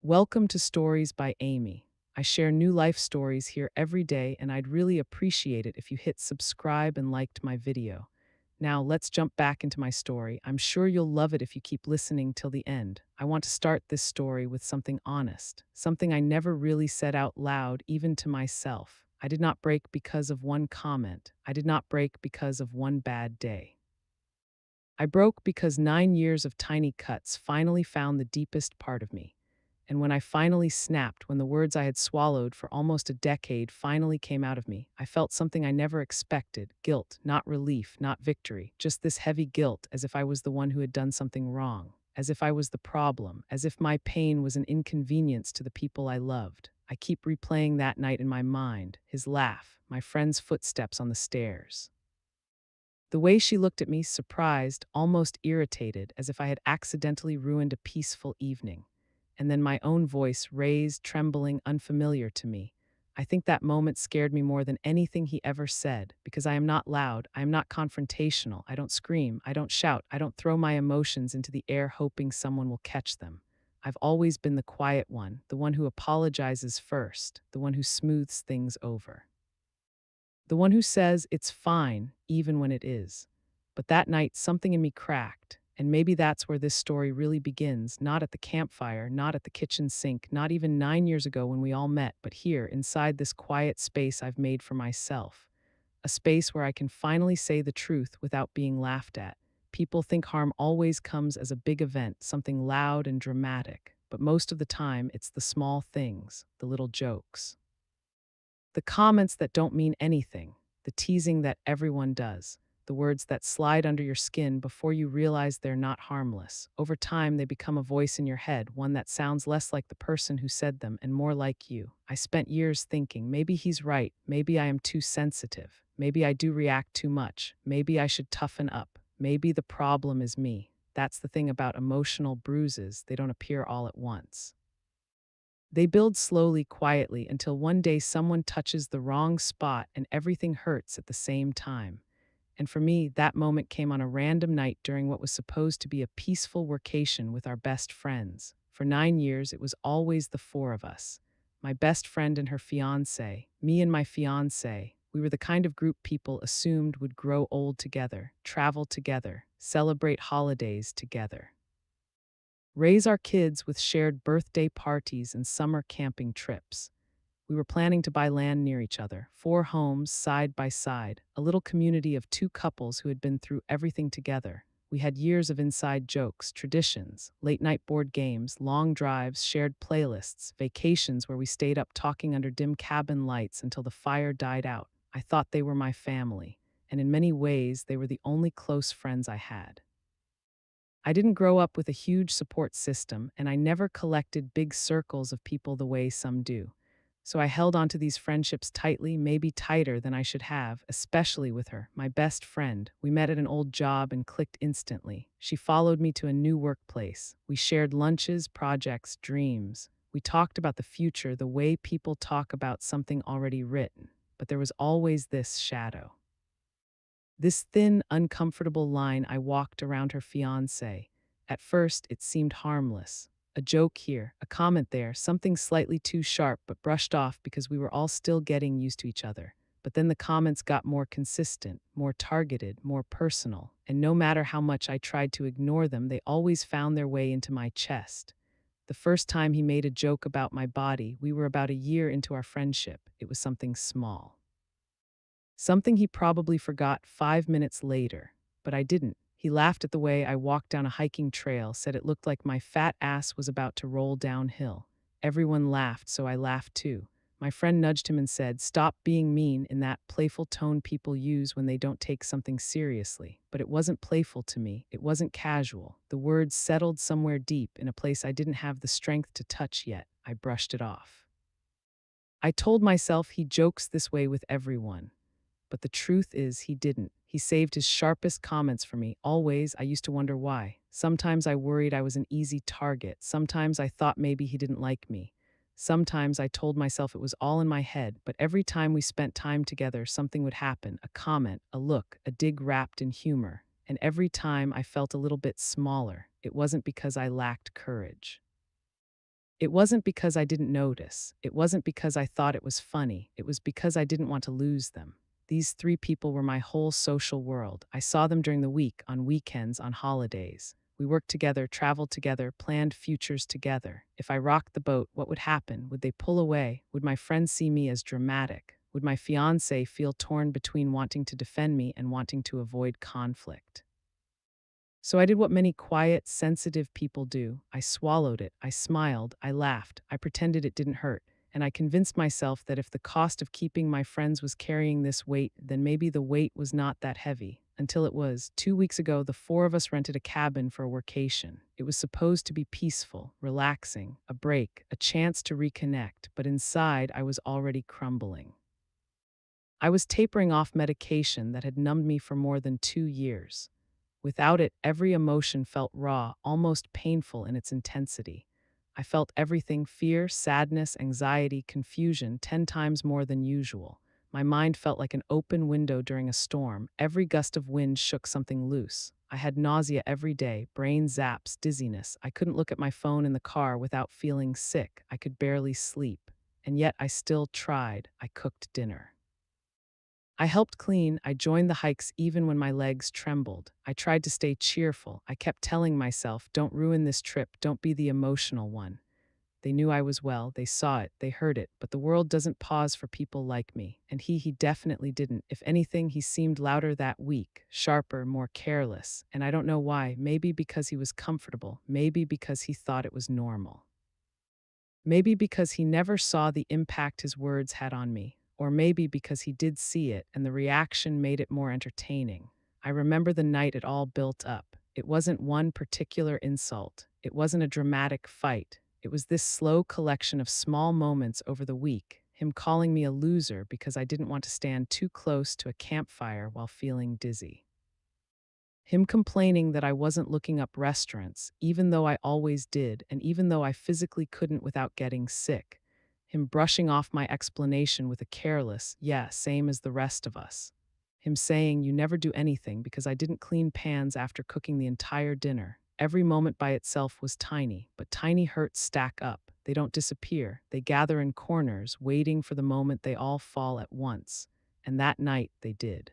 Welcome to Stories by Amy. I share new life stories here every day, and I'd really appreciate it if you hit subscribe and liked my video. Now, let's jump back into my story. I'm sure you'll love it if you keep listening till the end. I want to start this story with something honest, something I never really said out loud, even to myself. I did not break because of one comment. I did not break because of one bad day. I broke because 9 years of tiny cuts finally found the deepest part of me. And when I finally snapped, when the words I had swallowed for almost a decade finally came out of me, I felt something I never expected: guilt, not relief, not victory, just this heavy guilt, as if I was the one who had done something wrong, as if I was the problem, as if my pain was an inconvenience to the people I loved. I keep replaying that night in my mind: his laugh, my friend's footsteps on the stairs. The way she looked at me, surprised, almost irritated, as if I had accidentally ruined a peaceful evening. And then my own voice, raised, trembling, unfamiliar to me. I think that moment scared me more than anything he ever said, because I am not loud, I am not confrontational, I don't scream, I don't shout, I don't throw my emotions into the air hoping someone will catch them. I've always been the quiet one, the one who apologizes first, the one who smooths things over. The one who says it's fine, even when it is. But that night, something in me cracked, and maybe that's where this story really begins, not at the campfire, not at the kitchen sink, not even 9 years ago when we all met, but here, inside this quiet space I've made for myself. A space where I can finally say the truth without being laughed at. People think harm always comes as a big event, something loud and dramatic, but most of the time, it's the small things, the little jokes. The comments that don't mean anything, the teasing that everyone does, the words that slide under your skin before you realize they're not harmless. Over time, they become a voice in your head, one that sounds less like the person who said them and more like you. I spent years thinking, maybe he's right, maybe I am too sensitive, maybe I do react too much, maybe I should toughen up, maybe the problem is me. That's the thing about emotional bruises, they don't appear all at once. They build slowly, quietly, until one day someone touches the wrong spot and everything hurts at the same time. And for me, that moment came on a random night during what was supposed to be a peaceful workation with our best friends. For 9 years, it was always the four of us: my best friend and her fiance, me and my fiance. We were the kind of group people assumed would grow old together, travel together, celebrate holidays together, raise our kids with shared birthday parties and summer camping trips. We were planning to buy land near each other, four homes side by side, a little community of two couples who had been through everything together. We had years of inside jokes, traditions, late night board games, long drives, shared playlists, vacations where we stayed up talking under dim cabin lights until the fire died out. I thought they were my family, and in many ways, they were the only close friends I had. I didn't grow up with a huge support system, and I never collected big circles of people the way some do. So I held on to these friendships tightly, maybe tighter than I should have, especially with her, my best friend. We met at an old job and clicked instantly. She followed me to a new workplace. We shared lunches, projects, dreams. We talked about the future the way people talk about something already written. But there was always this shadow. This thin, uncomfortable line I walked around her fiancé. At first, it seemed harmless. A joke here, a comment there, something slightly too sharp but brushed off because we were all still getting used to each other. But then the comments got more consistent, more targeted, more personal, and no matter how much I tried to ignore them, they always found their way into my chest. The first time he made a joke about my body, we were about a year into our friendship. It was something small. Something he probably forgot 5 minutes later, but I didn't. He laughed at the way I walked down a hiking trail, said it looked like my fat ass was about to roll downhill. Everyone laughed, so I laughed too. My friend nudged him and said, "Stop being mean," in that playful tone people use when they don't take something seriously. But it wasn't playful to me. It wasn't casual. The words settled somewhere deep in a place I didn't have the strength to touch yet. I brushed it off. I told myself he jokes this way with everyone. But the truth is, he didn't. He saved his sharpest comments for me. Always, I used to wonder why. Sometimes I worried I was an easy target. Sometimes I thought maybe he didn't like me. Sometimes I told myself it was all in my head, but every time we spent time together, something would happen: a comment, a look, a dig wrapped in humor. And every time I felt a little bit smaller. It wasn't because I lacked courage. It wasn't because I didn't notice. It wasn't because I thought it was funny. It was because I didn't want to lose them. These three people were my whole social world. I saw them during the week, on weekends, on holidays. We worked together, traveled together, planned futures together. If I rocked the boat, what would happen? Would they pull away? Would my friends see me as dramatic? Would my fiancé feel torn between wanting to defend me and wanting to avoid conflict? So I did what many quiet, sensitive people do. I swallowed it. I smiled. I laughed. I pretended it didn't hurt. And I convinced myself that if the cost of keeping my friends was carrying this weight, then maybe the weight was not that heavy. Until it was. 2 weeks ago, the four of us rented a cabin for a workation. It was supposed to be peaceful, relaxing, a break, a chance to reconnect, but inside I was already crumbling. I was tapering off medication that had numbed me for more than 2 years. Without it, every emotion felt raw, almost painful in its intensity. I felt everything: fear, sadness, anxiety, confusion 10 times more than usual. My mind felt like an open window during a storm. Every gust of wind shook something loose. I had nausea every day, brain zaps, dizziness. I couldn't look at my phone in the car without feeling sick. I could barely sleep. And yet I still tried. I cooked dinner. I helped clean. I joined the hikes even when my legs trembled. I tried to stay cheerful. I kept telling myself, don't ruin this trip, don't be the emotional one. They knew I was well, they saw it, they heard it, but the world doesn't pause for people like me. And he definitely didn't. If anything, he seemed louder that week, sharper, more careless. And I don't know why. Maybe because he was comfortable. Maybe because he thought it was normal. Maybe because he never saw the impact his words had on me, or maybe because he did see it and the reaction made it more entertaining. I remember the night it all built up. It wasn't one particular insult. It wasn't a dramatic fight. It was this slow collection of small moments over the week. Him calling me a loser because I didn't want to stand too close to a campfire while feeling dizzy. Him complaining that I wasn't looking up restaurants, even though I always did, and even though I physically couldn't without getting sick. Him brushing off my explanation with a careless, yeah, same as the rest of us. Him saying, you never do anything because I didn't clean pans after cooking the entire dinner. Every moment by itself was tiny, but tiny hurts stack up. They don't disappear. They gather in corners, waiting for the moment they all fall at once. And that night they did.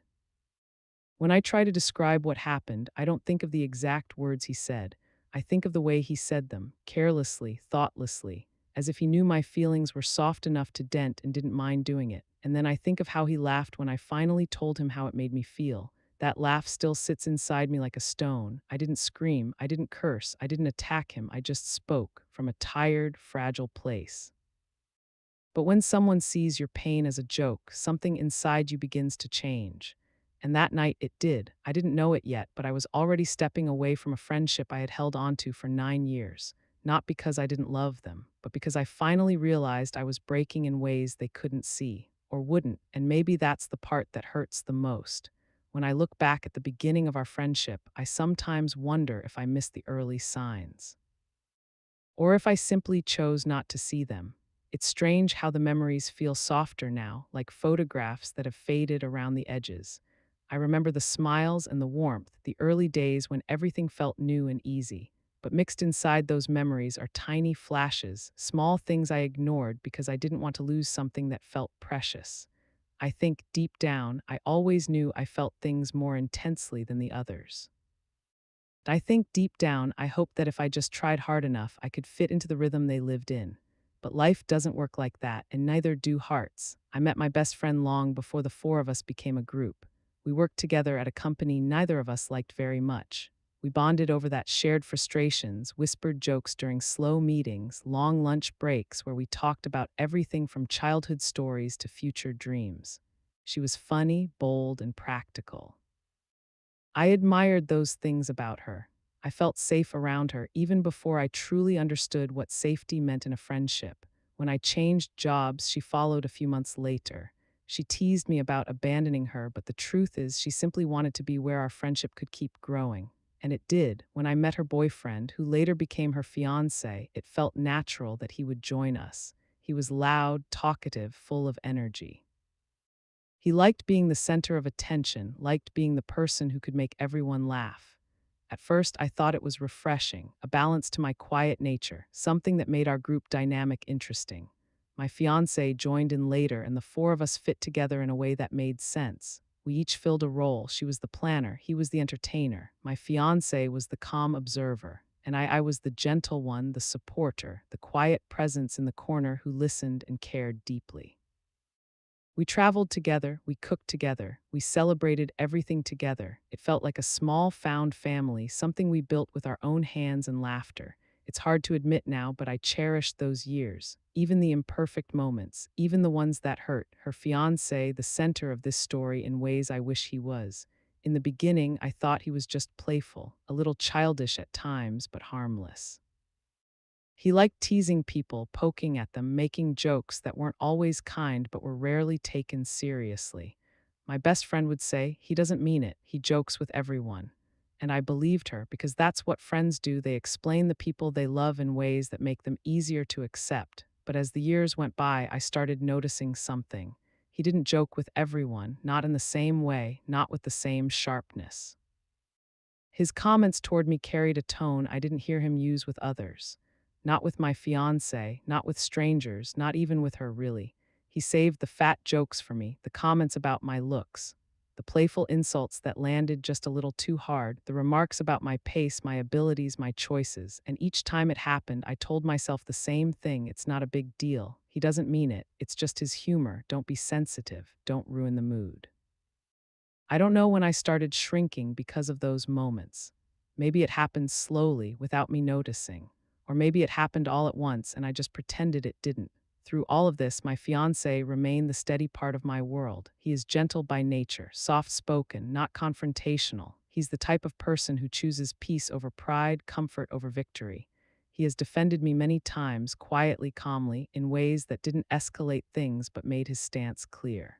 When I try to describe what happened, I don't think of the exact words he said. I think of the way he said them, carelessly, thoughtlessly, as if he knew my feelings were soft enough to dent and didn't mind doing it. And then I think of how he laughed when I finally told him how it made me feel. That laugh still sits inside me like a stone. I didn't scream, I didn't curse, I didn't attack him, I just spoke from a tired, fragile place. But when someone sees your pain as a joke, something inside you begins to change. And that night it did. I didn't know it yet, but I was already stepping away from a friendship I had held onto for 9 years. Not because I didn't love them, but because I finally realized I was breaking in ways they couldn't see, or wouldn't, and maybe that's the part that hurts the most. When I look back at the beginning of our friendship, I sometimes wonder if I missed the early signs. Or if I simply chose not to see them. It's strange how the memories feel softer now, like photographs that have faded around the edges. I remember the smiles and the warmth, the early days when everything felt new and easy. But mixed inside those memories are tiny flashes, small things I ignored because I didn't want to lose something that felt precious. I think deep down, I always knew I felt things more intensely than the others. I think deep down, I hoped that if I just tried hard enough, I could fit into the rhythm they lived in. But life doesn't work like that, and neither do hearts. I met my best friend long before the four of us became a group. We worked together at a company neither of us liked very much. We bonded over that shared frustrations, whispered jokes during slow meetings, long lunch breaks where we talked about everything from childhood stories to future dreams. She was funny, bold, and practical. I admired those things about her. I felt safe around her even before I truly understood what safety meant in a friendship. When I changed jobs, she followed a few months later. She teased me about abandoning her, but the truth is she simply wanted to be where our friendship could keep growing. And it did. When I met her boyfriend, who later became her fiancé, it felt natural that he would join us. He was loud, talkative, full of energy. He liked being the center of attention, liked being the person who could make everyone laugh. At first, I thought it was refreshing, a balance to my quiet nature, something that made our group dynamic interesting. My fiance joined in later, and the four of us fit together in a way that made sense. We each filled a role. She was the planner, he was the entertainer. My fiance was the calm observer, and I was the gentle one, the supporter, the quiet presence in the corner who listened and cared deeply. We traveled together, we cooked together, we celebrated everything together. It felt like a small found family, something we built with our own hands and laughter. It's hard to admit now, but I cherished those years, even the imperfect moments, even the ones that hurt. Her fiancé, the center of this story in ways I wish he was. In the beginning, I thought he was just playful, a little childish at times, but harmless. He liked teasing people, poking at them, making jokes that weren't always kind but were rarely taken seriously. My best friend would say, "He doesn't mean it, he jokes with everyone." And I believed her because that's what friends do. They explain the people they love in ways that make them easier to accept. But as the years went by, I started noticing something. He didn't joke with everyone, not in the same way, not with the same sharpness. His comments toward me carried a tone I didn't hear him use with others. Not with my fiancé, not with strangers, not even with her, really. He saved the fat jokes for me, the comments about my looks, the playful insults that landed just a little too hard, the remarks about my pace, my abilities, my choices. And each time it happened, I told myself the same thing: it's not a big deal. He doesn't mean it. It's just his humor. Don't be sensitive. Don't ruin the mood. I don't know when I started shrinking because of those moments. Maybe it happened slowly without me noticing, or maybe it happened all at once and I just pretended it didn't. Through all of this, my fiancé remained the steady part of my world. He is gentle by nature, soft-spoken, not confrontational. He's the type of person who chooses peace over pride, comfort over victory. He has defended me many times, quietly, calmly, in ways that didn't escalate things but made his stance clear.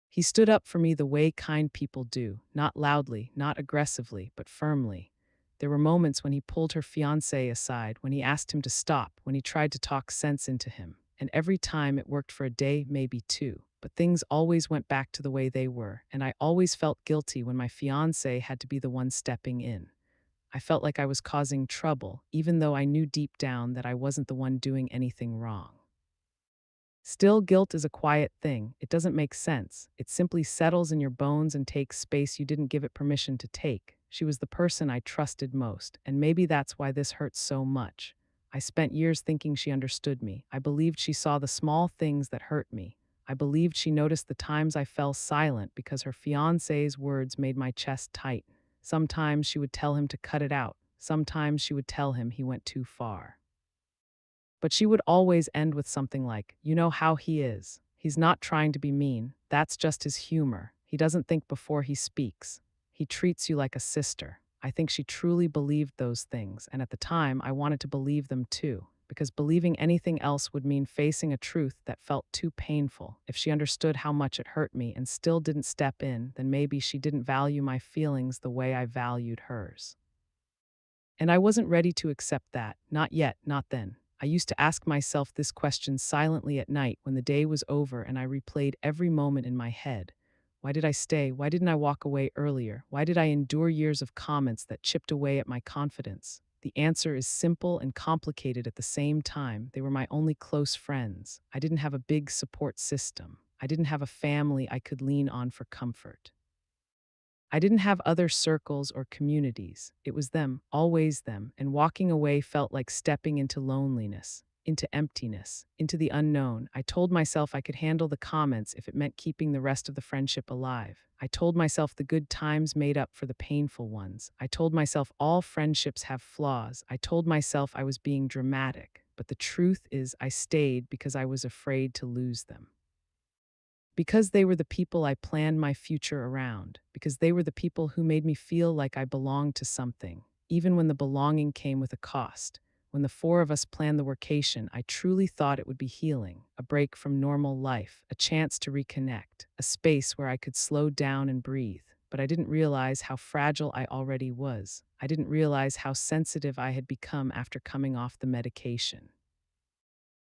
He stood up for me the way kind people do, not loudly, not aggressively, but firmly. There were moments when he pulled her fiancé aside, when he asked him to stop, when he tried to talk sense into him. And every time it worked for a day, maybe two. But things always went back to the way they were, and I always felt guilty when my fiancé had to be the one stepping in. I felt like I was causing trouble, even though I knew deep down that I wasn't the one doing anything wrong. Still, guilt is a quiet thing. It doesn't make sense. It simply settles in your bones and takes space you didn't give it permission to take. She was the person I trusted most, and maybe that's why this hurts so much. I spent years thinking she understood me. I believed she saw the small things that hurt me. I believed she noticed the times I fell silent because her fiancé's words made my chest tight. Sometimes she would tell him to cut it out. Sometimes she would tell him he went too far. But she would always end with something like, "You know how he is. He's not trying to be mean. That's just his humor. He doesn't think before he speaks. He treats you like a sister." I think she truly believed those things, and at the time, I wanted to believe them too, because believing anything else would mean facing a truth that felt too painful. If she understood how much it hurt me and still didn't step in, then maybe she didn't value my feelings the way I valued hers. And I wasn't ready to accept that. Not yet, not then. I used to ask myself this question silently at night when the day was over and I replayed every moment in my head. Why did I stay? Why didn't I walk away earlier? Why did I endure years of comments that chipped away at my confidence? The answer is simple and complicated at the same time. They were my only close friends. I didn't have a big support system. I didn't have a family I could lean on for comfort. I didn't have other circles or communities. It was them, always them, and walking away felt like stepping into loneliness, into emptiness, into the unknown. I told myself I could handle the comments if it meant keeping the rest of the friendship alive. I told myself the good times made up for the painful ones. I told myself all friendships have flaws. I told myself I was being dramatic. But the truth is, I stayed because I was afraid to lose them. Because they were the people I planned my future around, because they were the people who made me feel like I belonged to something, even when the belonging came with a cost. When the four of us planned the workation, I truly thought it would be healing, a break from normal life, a chance to reconnect, a space where I could slow down and breathe. But I didn't realize how fragile I already was. I didn't realize how sensitive I had become after coming off the medication.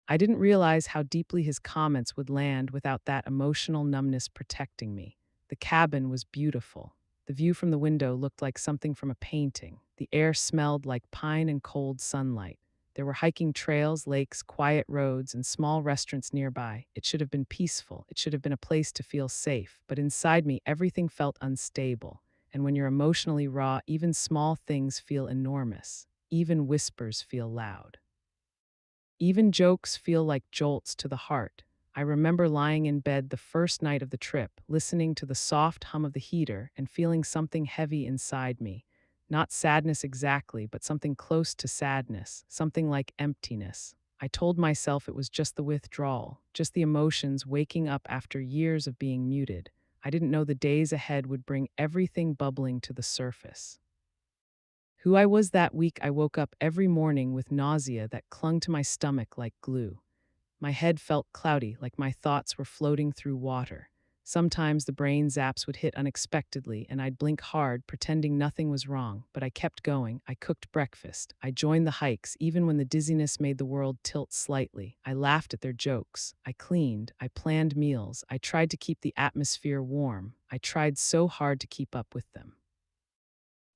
I didn't realize how deeply his comments would land without that emotional numbness protecting me. The cabin was beautiful. The view from the window looked like something from a painting. The air smelled like pine and cold sunlight. There were hiking trails, lakes, quiet roads, and small restaurants nearby. It should have been peaceful. It should have been a place to feel safe. But inside me, everything felt unstable. And when you're emotionally raw, even small things feel enormous. Even whispers feel loud. Even jokes feel like jolts to the heart. I remember lying in bed the first night of the trip, listening to the soft hum of the heater and feeling something heavy inside me. Not sadness exactly, but something close to sadness, something like emptiness. I told myself it was just the withdrawal, just the emotions waking up after years of being muted. I didn't know the days ahead would bring everything bubbling to the surface. Who I was that week, I woke up every morning with nausea that clung to my stomach like glue. My head felt cloudy, like my thoughts were floating through water. Sometimes the brain zaps would hit unexpectedly, and I'd blink hard, pretending nothing was wrong. But I kept going. I cooked breakfast. I joined the hikes, even when the dizziness made the world tilt slightly. I laughed at their jokes. I cleaned. I planned meals. I tried to keep the atmosphere warm. I tried so hard to keep up with them.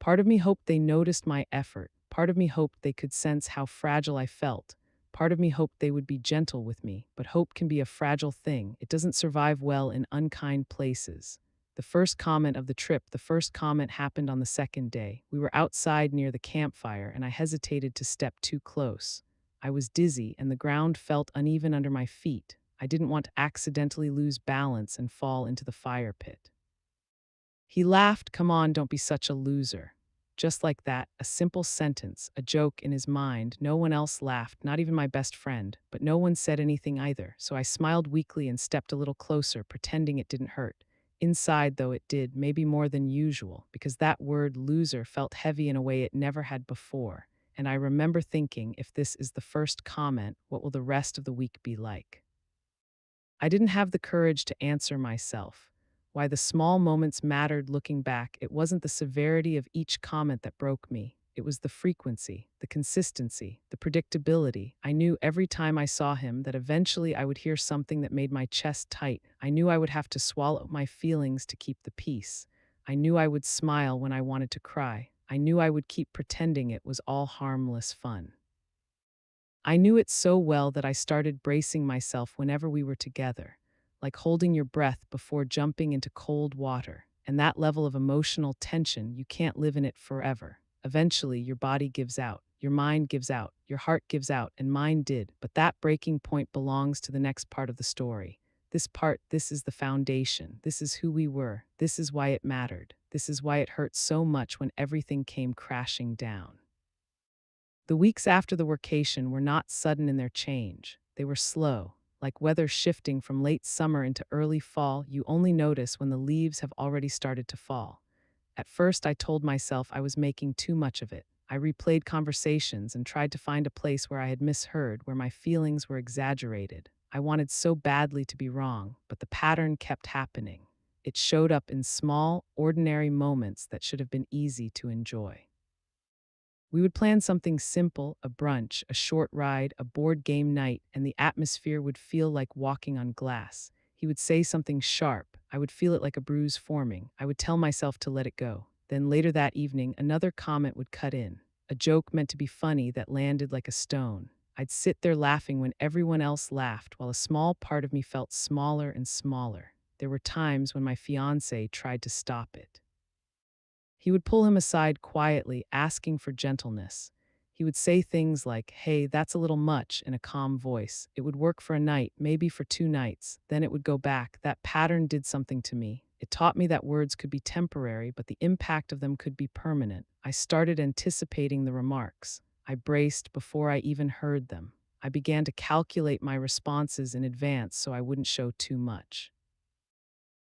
Part of me hoped they noticed my effort. Part of me hoped they could sense how fragile I felt. Part of me hoped they would be gentle with me, but hope can be a fragile thing. It doesn't survive well in unkind places. The first comment of the trip, the first comment happened on the second day. We were outside near the campfire, and I hesitated to step too close. I was dizzy, and the ground felt uneven under my feet. I didn't want to accidentally lose balance and fall into the fire pit. He laughed. "Come on, don't be such a loser." Just like that, a simple sentence, a joke in his mind. No one else laughed, not even my best friend, but no one said anything either, so I smiled weakly and stepped a little closer, pretending it didn't hurt. Inside, though, it did, maybe more than usual, because that word loser felt heavy in a way it never had before. And I remember thinking, if this is the first comment, what will the rest of the week be like? I didn't have the courage to answer myself. Why the small moments mattered looking back, it wasn't the severity of each comment that broke me. It was the frequency, the consistency, the predictability. I knew every time I saw him that eventually I would hear something that made my chest tight. I knew I would have to swallow my feelings to keep the peace. I knew I would smile when I wanted to cry. I knew I would keep pretending it was all harmless fun. I knew it so well that I started bracing myself whenever we were together, like holding your breath before jumping into cold water. And that level of emotional tension, you can't live in it forever. Eventually, your body gives out, your mind gives out, your heart gives out, and mine did. But that breaking point belongs to the next part of the story. This part, this is the foundation. This is who we were. This is why it mattered. This is why it hurt so much when everything came crashing down. The weeks after the workation were not sudden in their change. They were slow, like weather shifting from late summer into early fall. You only notice when the leaves have already started to fall. At first, I told myself I was making too much of it. I replayed conversations and tried to find a place where I had misheard, where my feelings were exaggerated. I wanted so badly to be wrong, but the pattern kept happening. It showed up in small, ordinary moments that should have been easy to enjoy. We would plan something simple, a brunch, a short ride, a board game night, and the atmosphere would feel like walking on glass. He would say something sharp. I would feel it like a bruise forming. I would tell myself to let it go. Then later that evening, another comment would cut in, a joke meant to be funny that landed like a stone. I'd sit there laughing when everyone else laughed, while a small part of me felt smaller and smaller. There were times when my fiancé tried to stop it. He would pull him aside quietly, asking for gentleness. He would say things like, "Hey, that's a little much," in a calm voice. It would work for a night, maybe for 2 nights. Then it would go back. That pattern did something to me. It taught me that words could be temporary, but the impact of them could be permanent. I started anticipating the remarks. I braced before I even heard them. I began to calculate my responses in advance so I wouldn't show too much.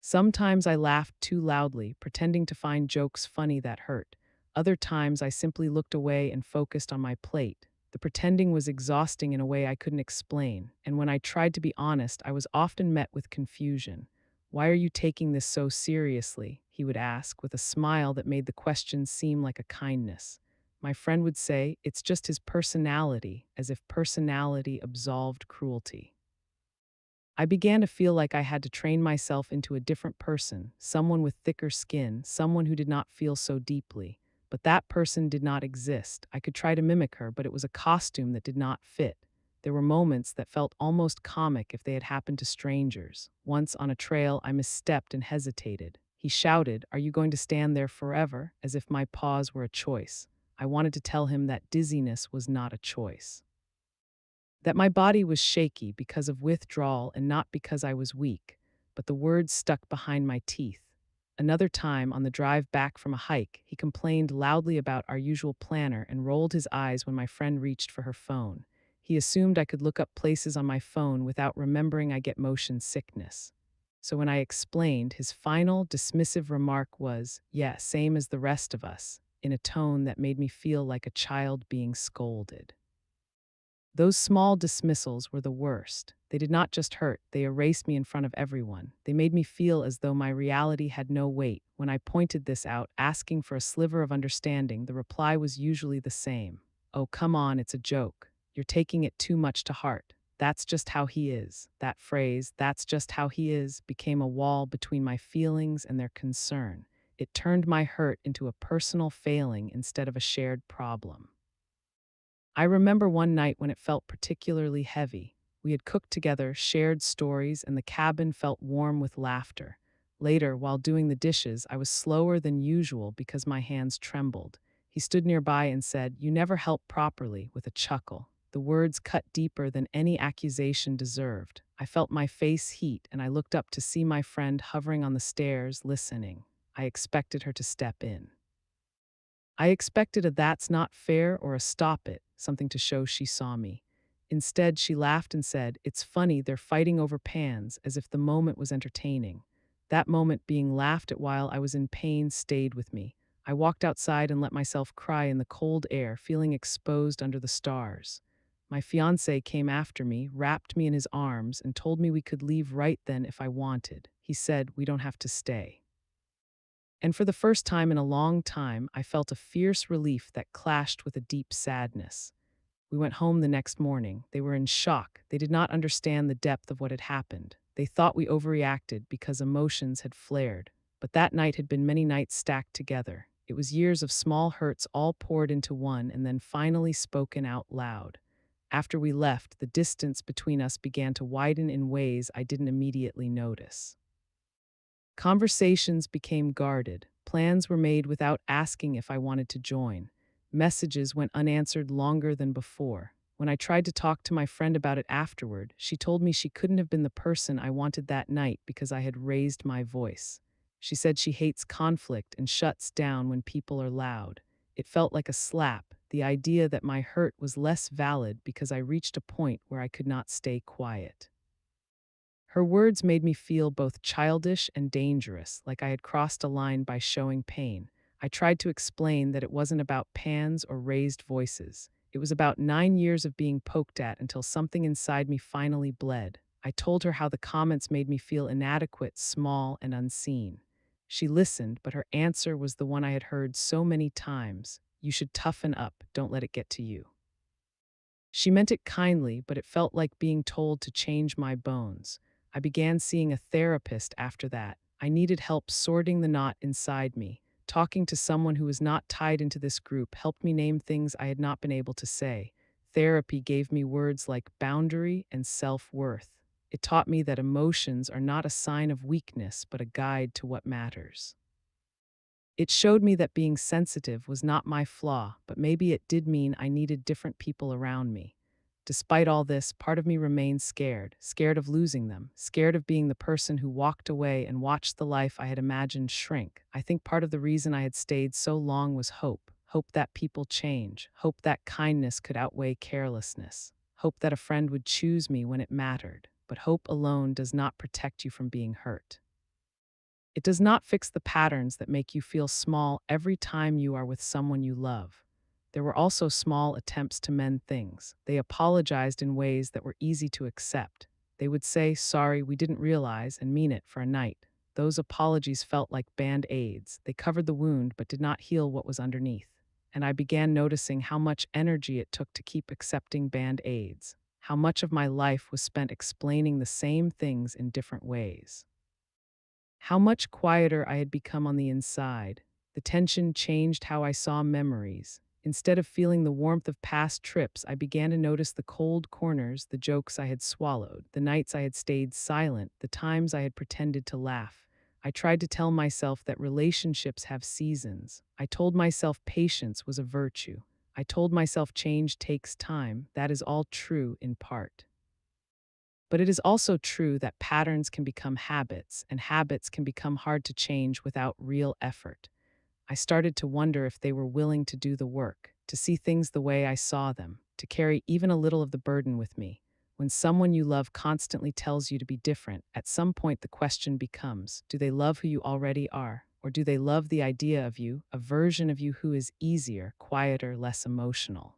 Sometimes I laughed too loudly, pretending to find jokes funny that hurt. Other times I simply looked away and focused on my plate. The pretending was exhausting in a way I couldn't explain, and when I tried to be honest, I was often met with confusion. "Why are you taking this so seriously?" he would ask, with a smile that made the question seem like a kindness. My friend would say, "It's just his personality," as if personality absolved cruelty. I began to feel like I had to train myself into a different person, someone with thicker skin, someone who did not feel so deeply. But that person did not exist. I could try to mimic her, but it was a costume that did not fit. There were moments that felt almost comic if they had happened to strangers. Once on a trail, I misstepped and hesitated. He shouted, "Are you going to stand there forever?" as if my pause were a choice. I wanted to tell him that dizziness was not a choice, that my body was shaky because of withdrawal and not because I was weak, but the words stuck behind my teeth. Another time, on the drive back from a hike, he complained loudly about our usual planner and rolled his eyes when my friend reached for her phone. He assumed I could look up places on my phone without remembering I get motion sickness. So when I explained, his final, dismissive remark was, "Yeah, same as the rest of us," in a tone that made me feel like a child being scolded. Those small dismissals were the worst. They did not just hurt, they erased me in front of everyone. They made me feel as though my reality had no weight. When I pointed this out, asking for a sliver of understanding, the reply was usually the same. "Oh, come on, it's a joke. You're taking it too much to heart. That's just how he is." That phrase, "that's just how he is," became a wall between my feelings and their concern. It turned my hurt into a personal failing instead of a shared problem. I remember one night when it felt particularly heavy. We had cooked together, shared stories, and the cabin felt warm with laughter. Later, while doing the dishes, I was slower than usual because my hands trembled. He stood nearby and said, "You never help properly," with a chuckle. The words cut deeper than any accusation deserved. I felt my face heat, and I looked up to see my friend hovering on the stairs, listening. I expected her to step in. I expected a "that's not fair" or a "stop it," something to show she saw me. Instead, she laughed and said, "It's funny, they're fighting over pans," as if the moment was entertaining. That moment being laughed at while I was in pain stayed with me. I walked outside and let myself cry in the cold air, feeling exposed under the stars. My fiancé came after me, wrapped me in his arms, and told me we could leave right then if I wanted. He said, "We don't have to stay." And for the first time in a long time, I felt a fierce relief that clashed with a deep sadness. We went home the next morning. They were in shock. They did not understand the depth of what had happened. They thought we overreacted because emotions had flared. But that night had been many nights stacked together. It was years of small hurts all poured into one and then finally spoken out loud. After we left, the distance between us began to widen in ways I didn't immediately notice. Conversations became guarded. Plans were made without asking if I wanted to join. Messages went unanswered longer than before. When I tried to talk to my friend about it afterward, she told me she couldn't have been the person I wanted that night because I had raised my voice. She said she hates conflict and shuts down when people are loud. It felt like a slap, the idea that my hurt was less valid because I reached a point where I could not stay quiet. Her words made me feel both childish and dangerous, like I had crossed a line by showing pain. I tried to explain that it wasn't about pans or raised voices. It was about 9 years of being poked at until something inside me finally bled. I told her how the comments made me feel inadequate, small, and unseen. She listened, but her answer was the one I had heard so many times: "You should toughen up, don't let it get to you." She meant it kindly, but it felt like being told to change my bones. I began seeing a therapist after that. I needed help sorting the knot inside me. Talking to someone who was not tied into this group helped me name things I had not been able to say. Therapy gave me words like boundary and self-worth. It taught me that emotions are not a sign of weakness, but a guide to what matters. It showed me that being sensitive was not my flaw, but maybe it did mean I needed different people around me. Despite all this, part of me remained scared, scared of losing them, scared of being the person who walked away and watched the life I had imagined shrink. I think part of the reason I had stayed so long was hope. Hope that people change, hope that kindness could outweigh carelessness, hope that a friend would choose me when it mattered. But hope alone does not protect you from being hurt. It does not fix the patterns that make you feel small every time you are with someone you love. There were also small attempts to mend things. They apologized in ways that were easy to accept. They would say, "Sorry, we didn't realize," and mean it for a night. Those apologies felt like band-aids. They covered the wound but did not heal what was underneath. And I began noticing how much energy it took to keep accepting band-aids, how much of my life was spent explaining the same things in different ways. How much quieter I had become on the inside. The tension changed how I saw memories. Instead of feeling the warmth of past trips, I began to notice the cold corners, the jokes I had swallowed, the nights I had stayed silent, the times I had pretended to laugh. I tried to tell myself that relationships have seasons. I told myself patience was a virtue. I told myself change takes time. That is all true in part. But it is also true that patterns can become habits, and habits can become hard to change without real effort. I started to wonder if they were willing to do the work, to see things the way I saw them, to carry even a little of the burden with me. When someone you love constantly tells you to be different, at some point the question becomes, do they love who you already are? Or do they love the idea of you, a version of you who is easier, quieter, less emotional?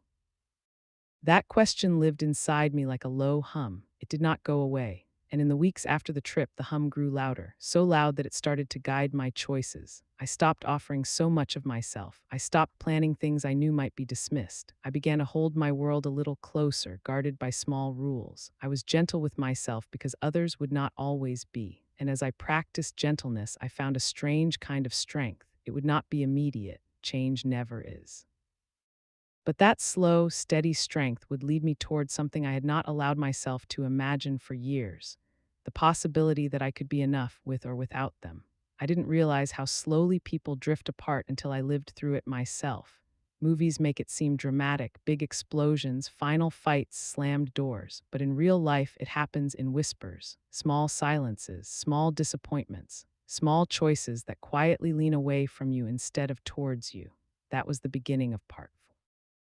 That question lived inside me like a low hum. It did not go away. And in the weeks after the trip, the hum grew louder, so loud that it started to guide my choices. I stopped offering so much of myself. I stopped planning things I knew might be dismissed. I began to hold my world a little closer, guarded by small rules. I was gentle with myself because others would not always be. And as I practiced gentleness, I found a strange kind of strength. It would not be immediate. Change never is. But that slow, steady strength would lead me toward something I had not allowed myself to imagine for years, the possibility that I could be enough with or without them. I didn't realize how slowly people drift apart until I lived through it myself. Movies make it seem dramatic, big explosions, final fights, slammed doors. But in real life, it happens in whispers, small silences, small disappointments, small choices that quietly lean away from you instead of towards you. That was the beginning of part 4.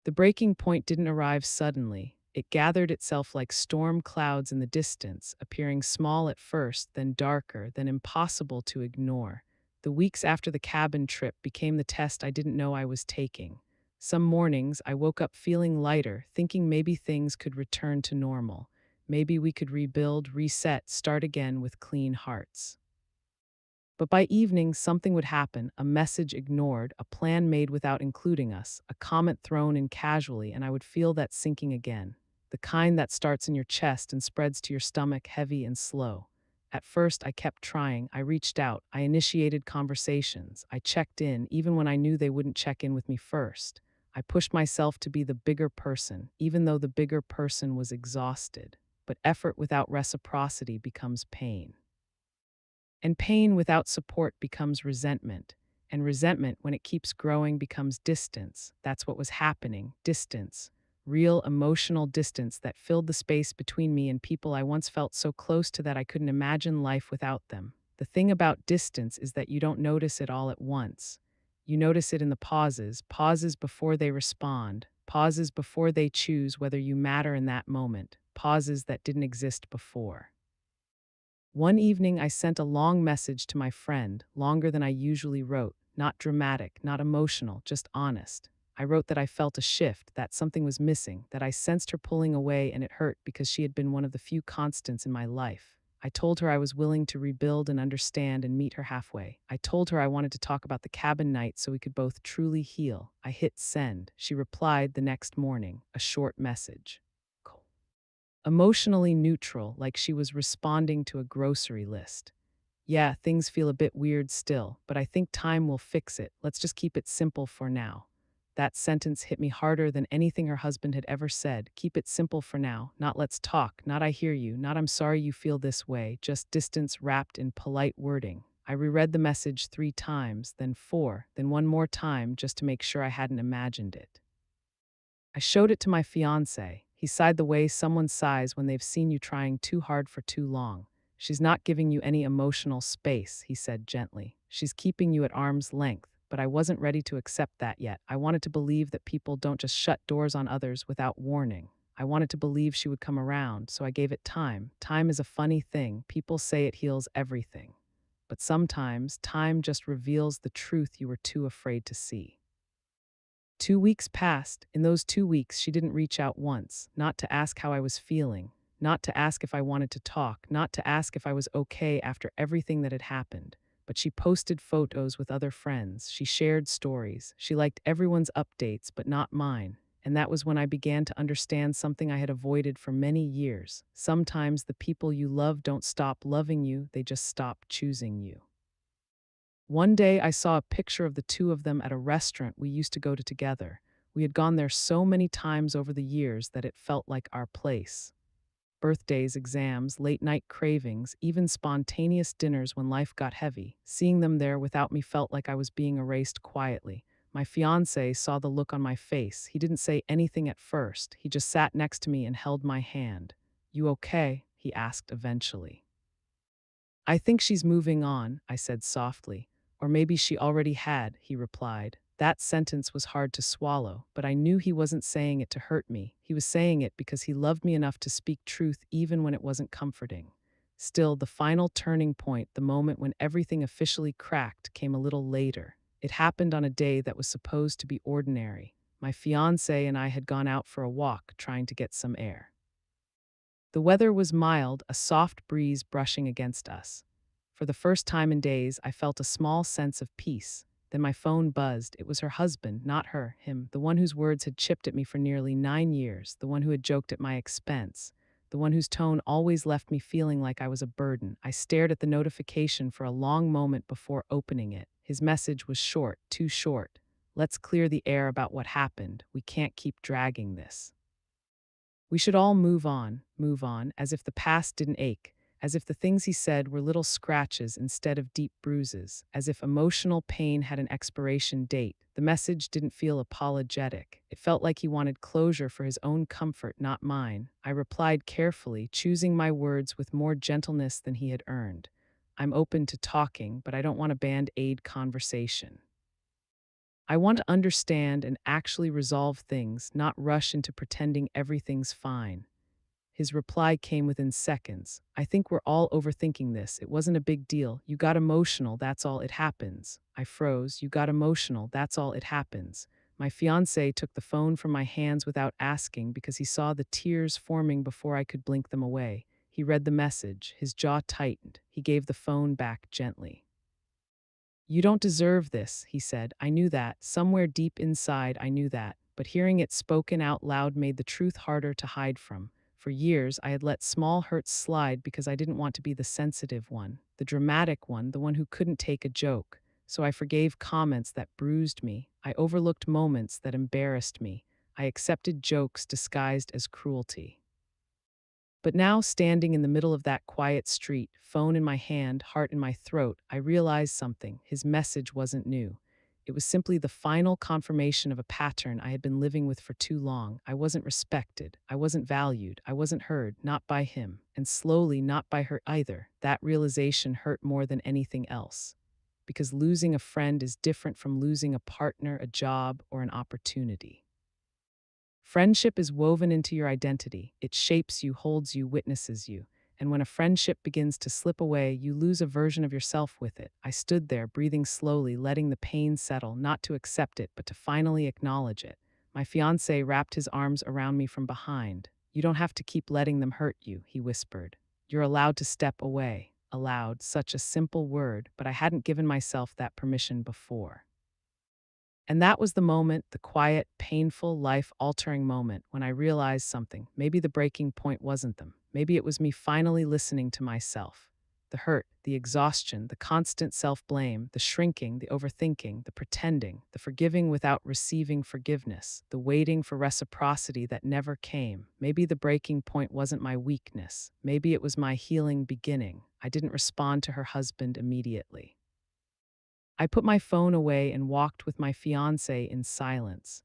The breaking point didn't arrive suddenly. It gathered itself like storm clouds in the distance, appearing small at first, then darker, then impossible to ignore. The weeks after the cabin trip became the test I didn't know I was taking. Some mornings, I woke up feeling lighter, thinking maybe things could return to normal. Maybe we could rebuild, reset, start again with clean hearts. But by evening, something would happen, a message ignored, a plan made without including us, a comment thrown in casually, and I would feel that sinking again. The kind that starts in your chest and spreads to your stomach, heavy and slow. At first, I kept trying. I reached out. I initiated conversations. I checked in, even when I knew they wouldn't check in with me first. I pushed myself to be the bigger person, even though the bigger person was exhausted. But effort without reciprocity becomes pain. And pain without support becomes resentment. And resentment, when it keeps growing, becomes distance. That's what was happening, distance. Real emotional distance that filled the space between me and people I once felt so close to that I couldn't imagine life without them. The thing about distance is that you don't notice it all at once. You notice it in the pauses, pauses before they respond, pauses before they choose whether you matter in that moment, pauses that didn't exist before. One evening, I sent a long message to my friend, longer than I usually wrote, not dramatic, not emotional, just honest. I wrote that I felt a shift, that something was missing, that I sensed her pulling away and it hurt because she had been one of the few constants in my life. I told her I was willing to rebuild and understand and meet her halfway. I told her I wanted to talk about the cabin night so we could both truly heal. I hit send. She replied the next morning, a short message. Emotionally neutral, like she was responding to a grocery list. Yeah, things feel a bit weird still, but I think time will fix it. Let's just keep it simple for now. That sentence hit me harder than anything her husband had ever said. Keep it simple for now. Not let's talk, not I hear you, not I'm sorry you feel this way, just distance wrapped in polite wording. I reread the message 3 times, then 4, then one more time just to make sure I hadn't imagined it. I showed it to my fiancé. He sighed the way someone sighs when they've seen you trying too hard for too long. She's not giving you any emotional space, he said gently. She's keeping you at arm's length, but I wasn't ready to accept that yet. I wanted to believe that people don't just shut doors on others without warning. I wanted to believe she would come around, so I gave it time. Time is a funny thing. People say it heals everything. But sometimes, time just reveals the truth you were too afraid to see. 2 weeks passed. In those 2 weeks, she didn't reach out once, not to ask how I was feeling, not to ask if I wanted to talk, not to ask if I was okay after everything that had happened. But she posted photos with other friends. She shared stories. She liked everyone's updates, but not mine. And that was when I began to understand something I had avoided for many years. Sometimes the people you love don't stop loving you, they just stop choosing you. One day I saw a picture of the two of them at a restaurant we used to go to together. We had gone there so many times over the years that it felt like our place. Birthdays, exams, late night cravings, even spontaneous dinners when life got heavy. Seeing them there without me felt like I was being erased quietly. My fiance saw the look on my face. He didn't say anything at first. He just sat next to me and held my hand. "You okay?" he asked eventually. "I think she's moving on," I said softly. "Or maybe she already had," he replied. That sentence was hard to swallow, but I knew he wasn't saying it to hurt me. He was saying it because he loved me enough to speak truth even when it wasn't comforting. Still, the final turning point, the moment when everything officially cracked, came a little later. It happened on a day that was supposed to be ordinary. My fiancé and I had gone out for a walk, trying to get some air. The weather was mild, a soft breeze brushing against us. For the first time in days, I felt a small sense of peace. Then my phone buzzed. It was her husband, not her, him, the one whose words had chipped at me for nearly 9 years, the one who had joked at my expense, the one whose tone always left me feeling like I was a burden. I stared at the notification for a long moment before opening it. His message was short, too short. "Let's clear the air about what happened. We can't keep dragging this. We should all move on, as if the past didn't ache, as if the things he said were little scratches instead of deep bruises, as if emotional pain had an expiration date." The message didn't feel apologetic. It felt like he wanted closure for his own comfort, not mine. I replied carefully, choosing my words with more gentleness than he had earned. "I'm open to talking, but I don't want a band-aid conversation. I want to understand and actually resolve things, not rush into pretending everything's fine." His reply came within seconds. "I think we're all overthinking this. It wasn't a big deal. You got emotional, that's all, it happens." I froze. "You got emotional, that's all, it happens." My fiancé took the phone from my hands without asking because he saw the tears forming before I could blink them away. He read the message. His jaw tightened. He gave the phone back gently. "You don't deserve this," he said. I knew that. Somewhere deep inside, I knew that. But hearing it spoken out loud made the truth harder to hide from. For years, I had let small hurts slide because I didn't want to be the sensitive one, the dramatic one, the one who couldn't take a joke. So I forgave comments that bruised me. I overlooked moments that embarrassed me. I accepted jokes disguised as cruelty. But now, standing in the middle of that quiet street, phone in my hand, heart in my throat, I realized something. His message wasn't new. It was simply the final confirmation of a pattern I had been living with for too long. I wasn't respected. I wasn't valued. I wasn't heard, not by him, and slowly not by her either. That realization hurt more than anything else. Because losing a friend is different from losing a partner, a job, or an opportunity. Friendship is woven into your identity. It shapes you, holds you, witnesses you. And when a friendship begins to slip away, you lose a version of yourself with it. I stood there, breathing slowly, letting the pain settle, not to accept it, but to finally acknowledge it. My fiancé wrapped his arms around me from behind. "You don't have to keep letting them hurt you," he whispered. "You're allowed to step away." Allowed, such a simple word, but I hadn't given myself that permission before. And that was the moment, the quiet, painful, life-altering moment when I realized something. Maybe the breaking point wasn't them. Maybe it was me finally listening to myself. The hurt, the exhaustion, the constant self-blame, the shrinking, the overthinking, the pretending, the forgiving without receiving forgiveness, the waiting for reciprocity that never came. Maybe the breaking point wasn't my weakness. Maybe it was my healing beginning. I didn't respond to her husband immediately. I put my phone away and walked with my fiancé in silence.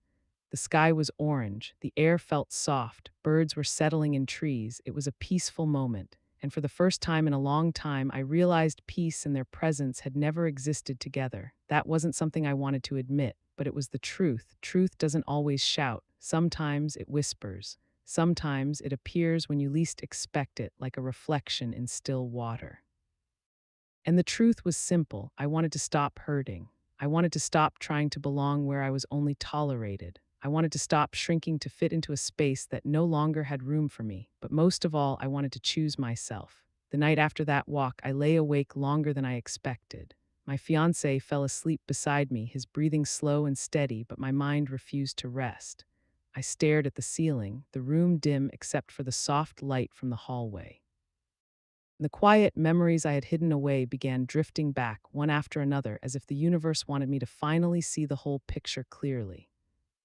The sky was orange, the air felt soft, birds were settling in trees. It was a peaceful moment, and for the first time in a long time, I realized peace and their presence had never existed together. That wasn't something I wanted to admit, but it was the truth. Truth doesn't always shout. Sometimes it whispers. Sometimes it appears when you least expect it, like a reflection in still water. And the truth was simple. I wanted to stop hurting. I wanted to stop trying to belong where I was only tolerated. I wanted to stop shrinking to fit into a space that no longer had room for me. But most of all, I wanted to choose myself. The night after that walk, I lay awake longer than I expected. My fiancé fell asleep beside me, his breathing slow and steady, but my mind refused to rest. I stared at the ceiling, the room dim except for the soft light from the hallway. In the quiet, memories I had hidden away began drifting back, one after another, as if the universe wanted me to finally see the whole picture clearly.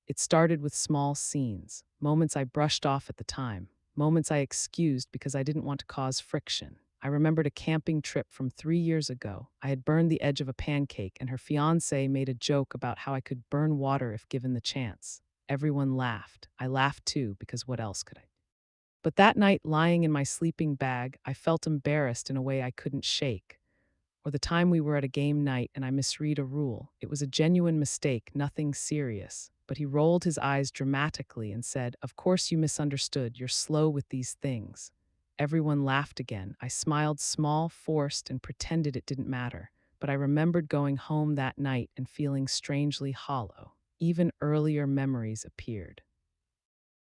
It started with small scenes, moments I brushed off at the time, moments I excused because I didn't want to cause friction. I remembered a camping trip from 3 years ago. I had burned the edge of a pancake, and her fiance made a joke about how I could burn water if given the chance. Everyone laughed. I laughed too, because what else could I? But that night, lying in my sleeping bag, I felt embarrassed in a way I couldn't shake. Or the time we were at a game night and I misread a rule. It was a genuine mistake, nothing serious. But he rolled his eyes dramatically and said, "Of course you misunderstood. You're slow with these things." Everyone laughed again. I smiled small, forced, and pretended it didn't matter. But I remembered going home that night and feeling strangely hollow. Even earlier memories appeared.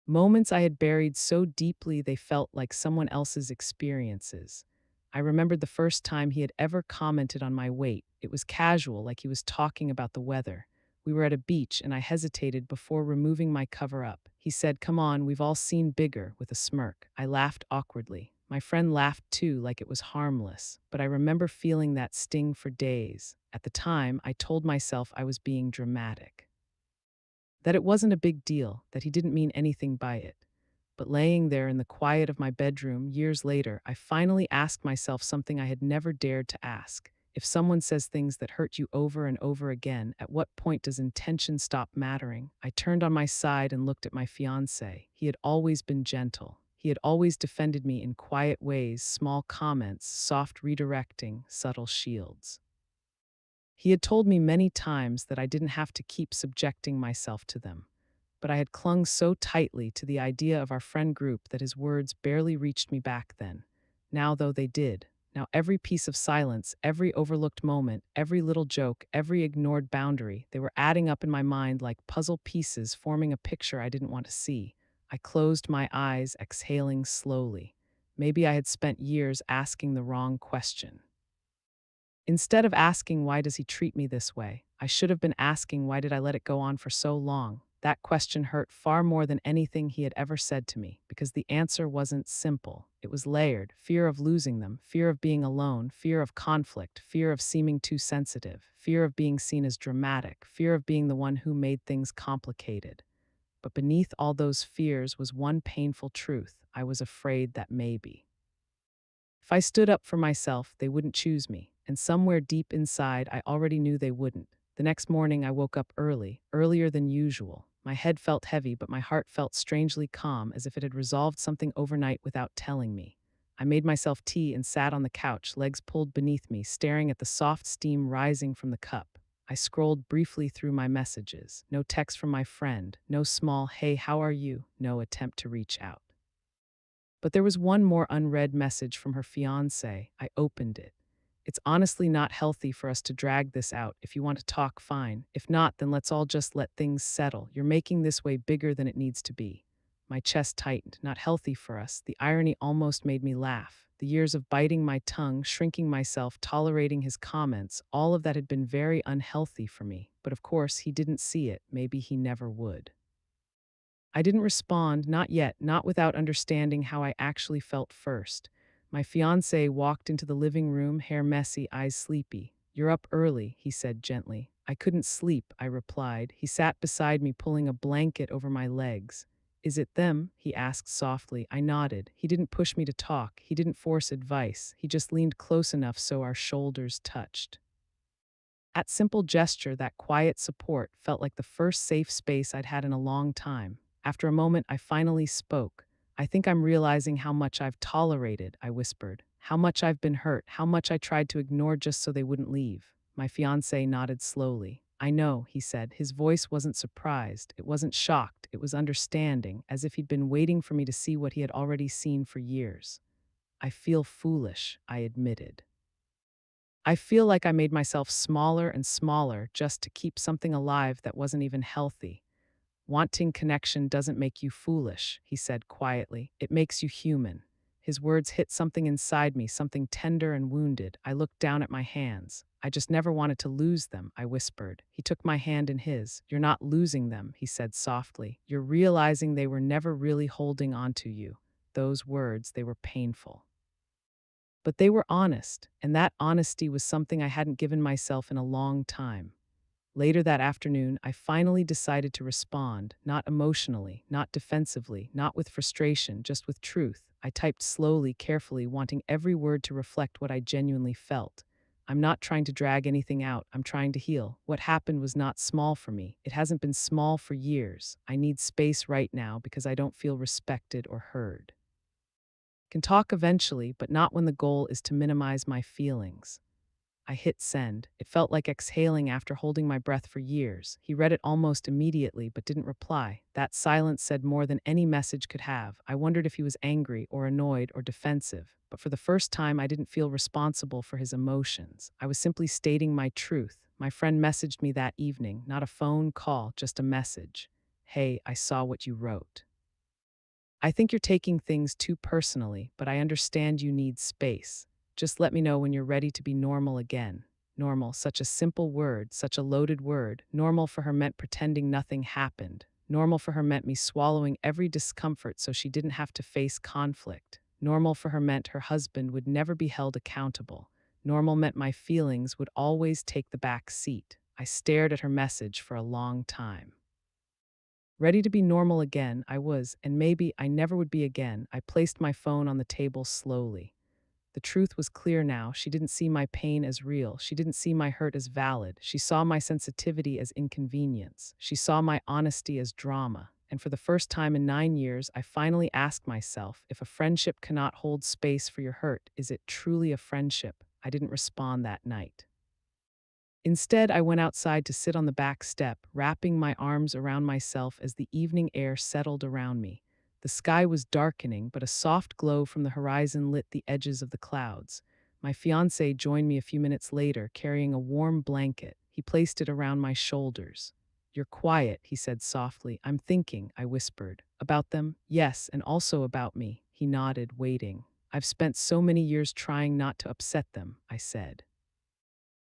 Moments I had buried so deeply they felt like someone else's experiences. I remembered the first time he had ever commented on my weight. It was casual, like he was talking about the weather. We were at a beach, and I hesitated before removing my cover up. He said, "Come on, we've all seen bigger," with a smirk. I laughed awkwardly. My friend laughed too, like it was harmless. But I remember feeling that sting for days. At the time, I told myself I was being dramatic, that it wasn't a big deal, that he didn't mean anything by it. But laying there in the quiet of my bedroom years later, I finally asked myself something I had never dared to ask. If someone says things that hurt you over and over again, at what point does intention stop mattering? I turned on my side and looked at my fiancé. He had always been gentle. He had always defended me in quiet ways, small comments, soft redirecting, subtle shields. He had told me many times that I didn't have to keep subjecting myself to them. But I had clung so tightly to the idea of our friend group that his words barely reached me back then. Now, though, they did. Now, every piece of silence, every overlooked moment, every little joke, every ignored boundary, they were adding up in my mind like puzzle pieces forming a picture I didn't want to see. I closed my eyes, exhaling slowly. Maybe I had spent years asking the wrong question. Instead of asking, "Why does he treat me this way?" I should have been asking, "Why did I let it go on for so long?" That question hurt far more than anything he had ever said to me, because the answer wasn't simple. It was layered: fear of losing them, fear of being alone, fear of conflict, fear of seeming too sensitive, fear of being seen as dramatic, fear of being the one who made things complicated. But beneath all those fears was one painful truth: I was afraid that maybe, if I stood up for myself, they wouldn't choose me, and somewhere deep inside, I already knew they wouldn't. The next morning, I woke up early, earlier than usual. My head felt heavy, but my heart felt strangely calm, as if it had resolved something overnight without telling me. I made myself tea and sat on the couch, legs pulled beneath me, staring at the soft steam rising from the cup. I scrolled briefly through my messages. No text from my friend, no small, "Hey, how are you?" No attempt to reach out. But there was one more unread message from her fiancé. I opened it. "It's honestly not healthy for us to drag this out. If you want to talk, fine. If not, then let's all just let things settle. You're making this way bigger than it needs to be." My chest tightened. Not healthy for us. The irony almost made me laugh. The years of biting my tongue, shrinking myself, tolerating his comments, all of that had been very unhealthy for me. But of course, he didn't see it. Maybe he never would. I didn't respond, not yet, not without understanding how I actually felt first. My fiancé walked into the living room, hair messy, eyes sleepy. "You're up early," he said gently. "I couldn't sleep," I replied. He sat beside me, pulling a blanket over my legs. "Is it them?" he asked softly. I nodded. He didn't push me to talk. He didn't force advice. He just leaned close enough so our shoulders touched. That simple gesture, that quiet support, felt like the first safe space I'd had in a long time. After a moment, I finally spoke. "I think I'm realizing how much I've tolerated," I whispered. "How much I've been hurt, how much I tried to ignore just so they wouldn't leave." My fiancé nodded slowly. "I know," he said. His voice wasn't surprised. It wasn't shocked. It was understanding, as if he'd been waiting for me to see what he had already seen for years. "I feel foolish," I admitted. "I feel like I made myself smaller and smaller just to keep something alive that wasn't even healthy." "Wanting connection doesn't make you foolish," he said quietly. "It makes you human." His words hit something inside me, something tender and wounded. I looked down at my hands. I just never wanted to lose them, I whispered. He took my hand in his. You're not losing them, he said softly. You're realizing they were never really holding on to you. Those words, they were painful. But they were honest, and that honesty was something I hadn't given myself in a long time. Later that afternoon, I finally decided to respond, not emotionally, not defensively, not with frustration, just with truth. I typed slowly, carefully, wanting every word to reflect what I genuinely felt. I'm not trying to drag anything out, I'm trying to heal. What happened was not small for me. It hasn't been small for years. I need space right now because I don't feel respected or heard. Can talk eventually, but not when the goal is to minimize my feelings. I hit send. It felt like exhaling after holding my breath for years. He read it almost immediately, but didn't reply. That silence said more than any message could have. I wondered if he was angry or annoyed or defensive. But for the first time, I didn't feel responsible for his emotions. I was simply stating my truth. My friend messaged me that evening, not a phone call, just a message. Hey, I saw what you wrote. I think you're taking things too personally, but I understand you need space. Just let me know when you're ready to be normal again. Normal, such a simple word, such a loaded word. Normal for her meant pretending nothing happened. Normal for her meant me swallowing every discomfort so she didn't have to face conflict. Normal for her meant her husband would never be held accountable. Normal meant my feelings would always take the back seat. I stared at her message for a long time. Ready to be normal again, I was, and maybe I never would be again. I placed my phone on the table slowly. The truth was clear now. She didn't see my pain as real. She didn't see my hurt as valid. She saw my sensitivity as inconvenience. She saw my honesty as drama. And for the first time in 9 years, I finally asked myself, if a friendship cannot hold space for your hurt, is it truly a friendship? I didn't respond that night. Instead, I went outside to sit on the back step, wrapping my arms around myself as the evening air settled around me. The sky was darkening, but a soft glow from the horizon lit the edges of the clouds. My fiancé joined me a few minutes later, carrying a warm blanket. He placed it around my shoulders. You're quiet, he said softly. I'm thinking, I whispered. About them? Yes, and also about me. He nodded, waiting. I've spent so many years trying not to upset them, I said.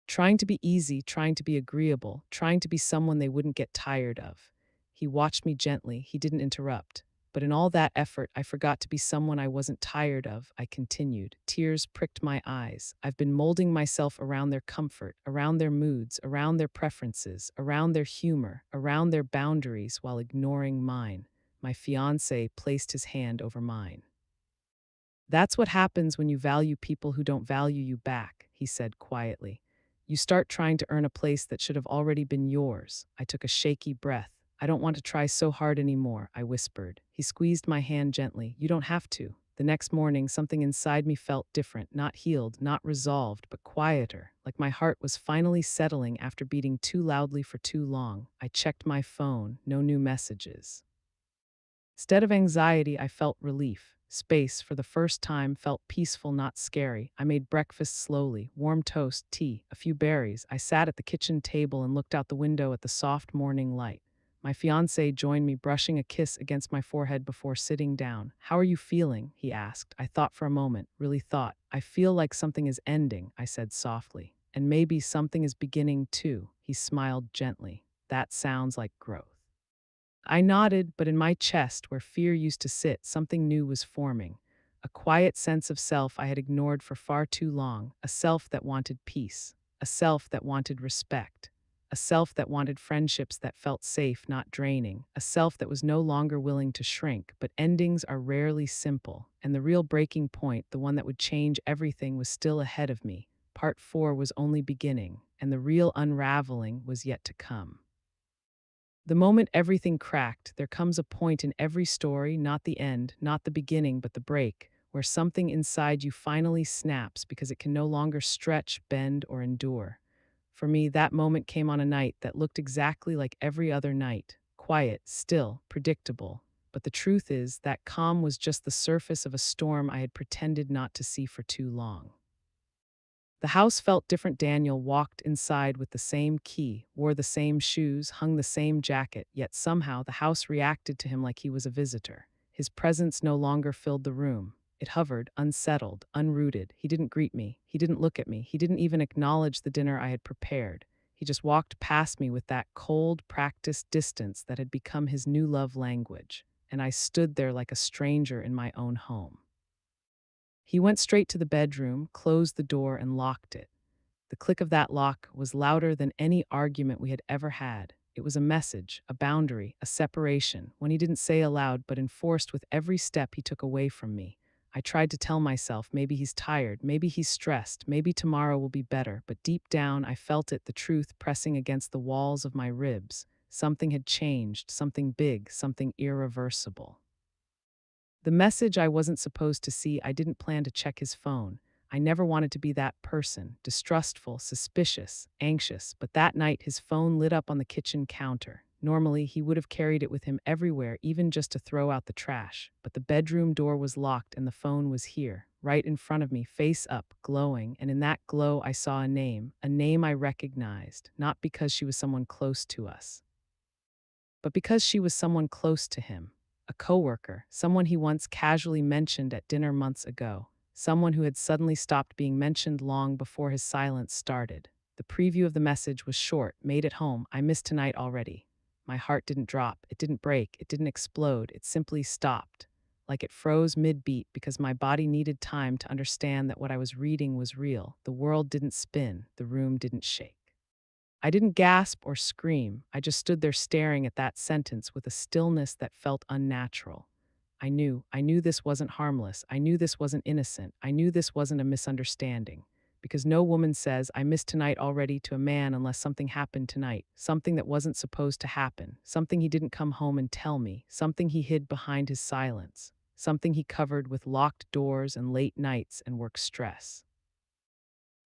Trying to be easy, trying to be agreeable, trying to be someone they wouldn't get tired of. He watched me gently, he didn't interrupt. But in all that effort, I forgot to be someone I wasn't tired of, I continued. Tears pricked my eyes. I've been molding myself around their comfort, around their moods, around their preferences, around their humor, around their boundaries while ignoring mine. My fiancé placed his hand over mine. That's what happens when you value people who don't value you back, he said quietly. You start trying to earn a place that should have already been yours. I took a shaky breath. I don't want to try so hard anymore, I whispered. He squeezed my hand gently. You don't have to. The next morning, something inside me felt different, not healed, not resolved, but quieter, like my heart was finally settling after beating too loudly for too long. I checked my phone, no new messages. Instead of anxiety, I felt relief. Space, for the first time, felt peaceful, not scary. I made breakfast slowly, warm toast, tea, a few berries. I sat at the kitchen table and looked out the window at the soft morning light. My fiancé joined me, brushing a kiss against my forehead before sitting down. How are you feeling? He asked. I thought for a moment, really thought. I feel like something is ending, I said softly. And maybe something is beginning too. He smiled gently. That sounds like growth. I nodded, but in my chest, where fear used to sit, something new was forming. A quiet sense of self I had ignored for far too long, a self that wanted peace, a self that wanted respect, a self that wanted friendships that felt safe, not draining, a self that was no longer willing to shrink. But endings are rarely simple, and the real breaking point, the one that would change everything, was still ahead of me. Part 4 was only beginning, and the real unraveling was yet to come. The moment everything cracked, there comes a point in every story, not the end, not the beginning, but the break, where something inside you finally snaps because it can no longer stretch, bend, or endure. For me, that moment came on a night that looked exactly like every other night, quiet, still, predictable. But the truth is, that calm was just the surface of a storm I had pretended not to see for too long. The house felt different. Daniel walked inside with the same key, wore the same shoes, hung the same jacket, yet somehow the house reacted to him like he was a visitor. His presence no longer filled the room. It hovered, unsettled, unrooted. He didn't greet me. He didn't look at me. He didn't even acknowledge the dinner I had prepared. He just walked past me with that cold, practiced distance that had become his new love language, and I stood there like a stranger in my own home. He went straight to the bedroom, closed the door, and locked it. The click of that lock was louder than any argument we had ever had. It was a message, a boundary, a separation, one he didn't say aloud but enforced with every step he took away from me. I tried to tell myself maybe he's tired, maybe he's stressed, maybe tomorrow will be better, but deep down I felt it, the truth pressing against the walls of my ribs. Something had changed, something big, something irreversible. The message I wasn't supposed to see, I didn't plan to check his phone. I never wanted to be that person, distrustful, suspicious, anxious, but that night his phone lit up on the kitchen counter. Normally, he would have carried it with him everywhere, even just to throw out the trash. But the bedroom door was locked and the phone was here, right in front of me, face up, glowing, and in that glow I saw a name I recognized, not because she was someone close to us, but because she was someone close to him, a coworker, someone he once casually mentioned at dinner months ago, someone who had suddenly stopped being mentioned long before his silence started. The preview of the message was short, made at home. I missed tonight already. My heart didn't drop, it didn't break, it didn't explode, it simply stopped. Like it froze mid-beat because my body needed time to understand that what I was reading was real. The world didn't spin, the room didn't shake. I didn't gasp or scream. I just stood there staring at that sentence with a stillness that felt unnatural. I knew this wasn't harmless. I knew this wasn't innocent. I knew this wasn't a misunderstanding. Because no woman says, I missed tonight already to a man unless something happened tonight, something that wasn't supposed to happen, something he didn't come home and tell me, something he hid behind his silence, something he covered with locked doors and late nights and work stress.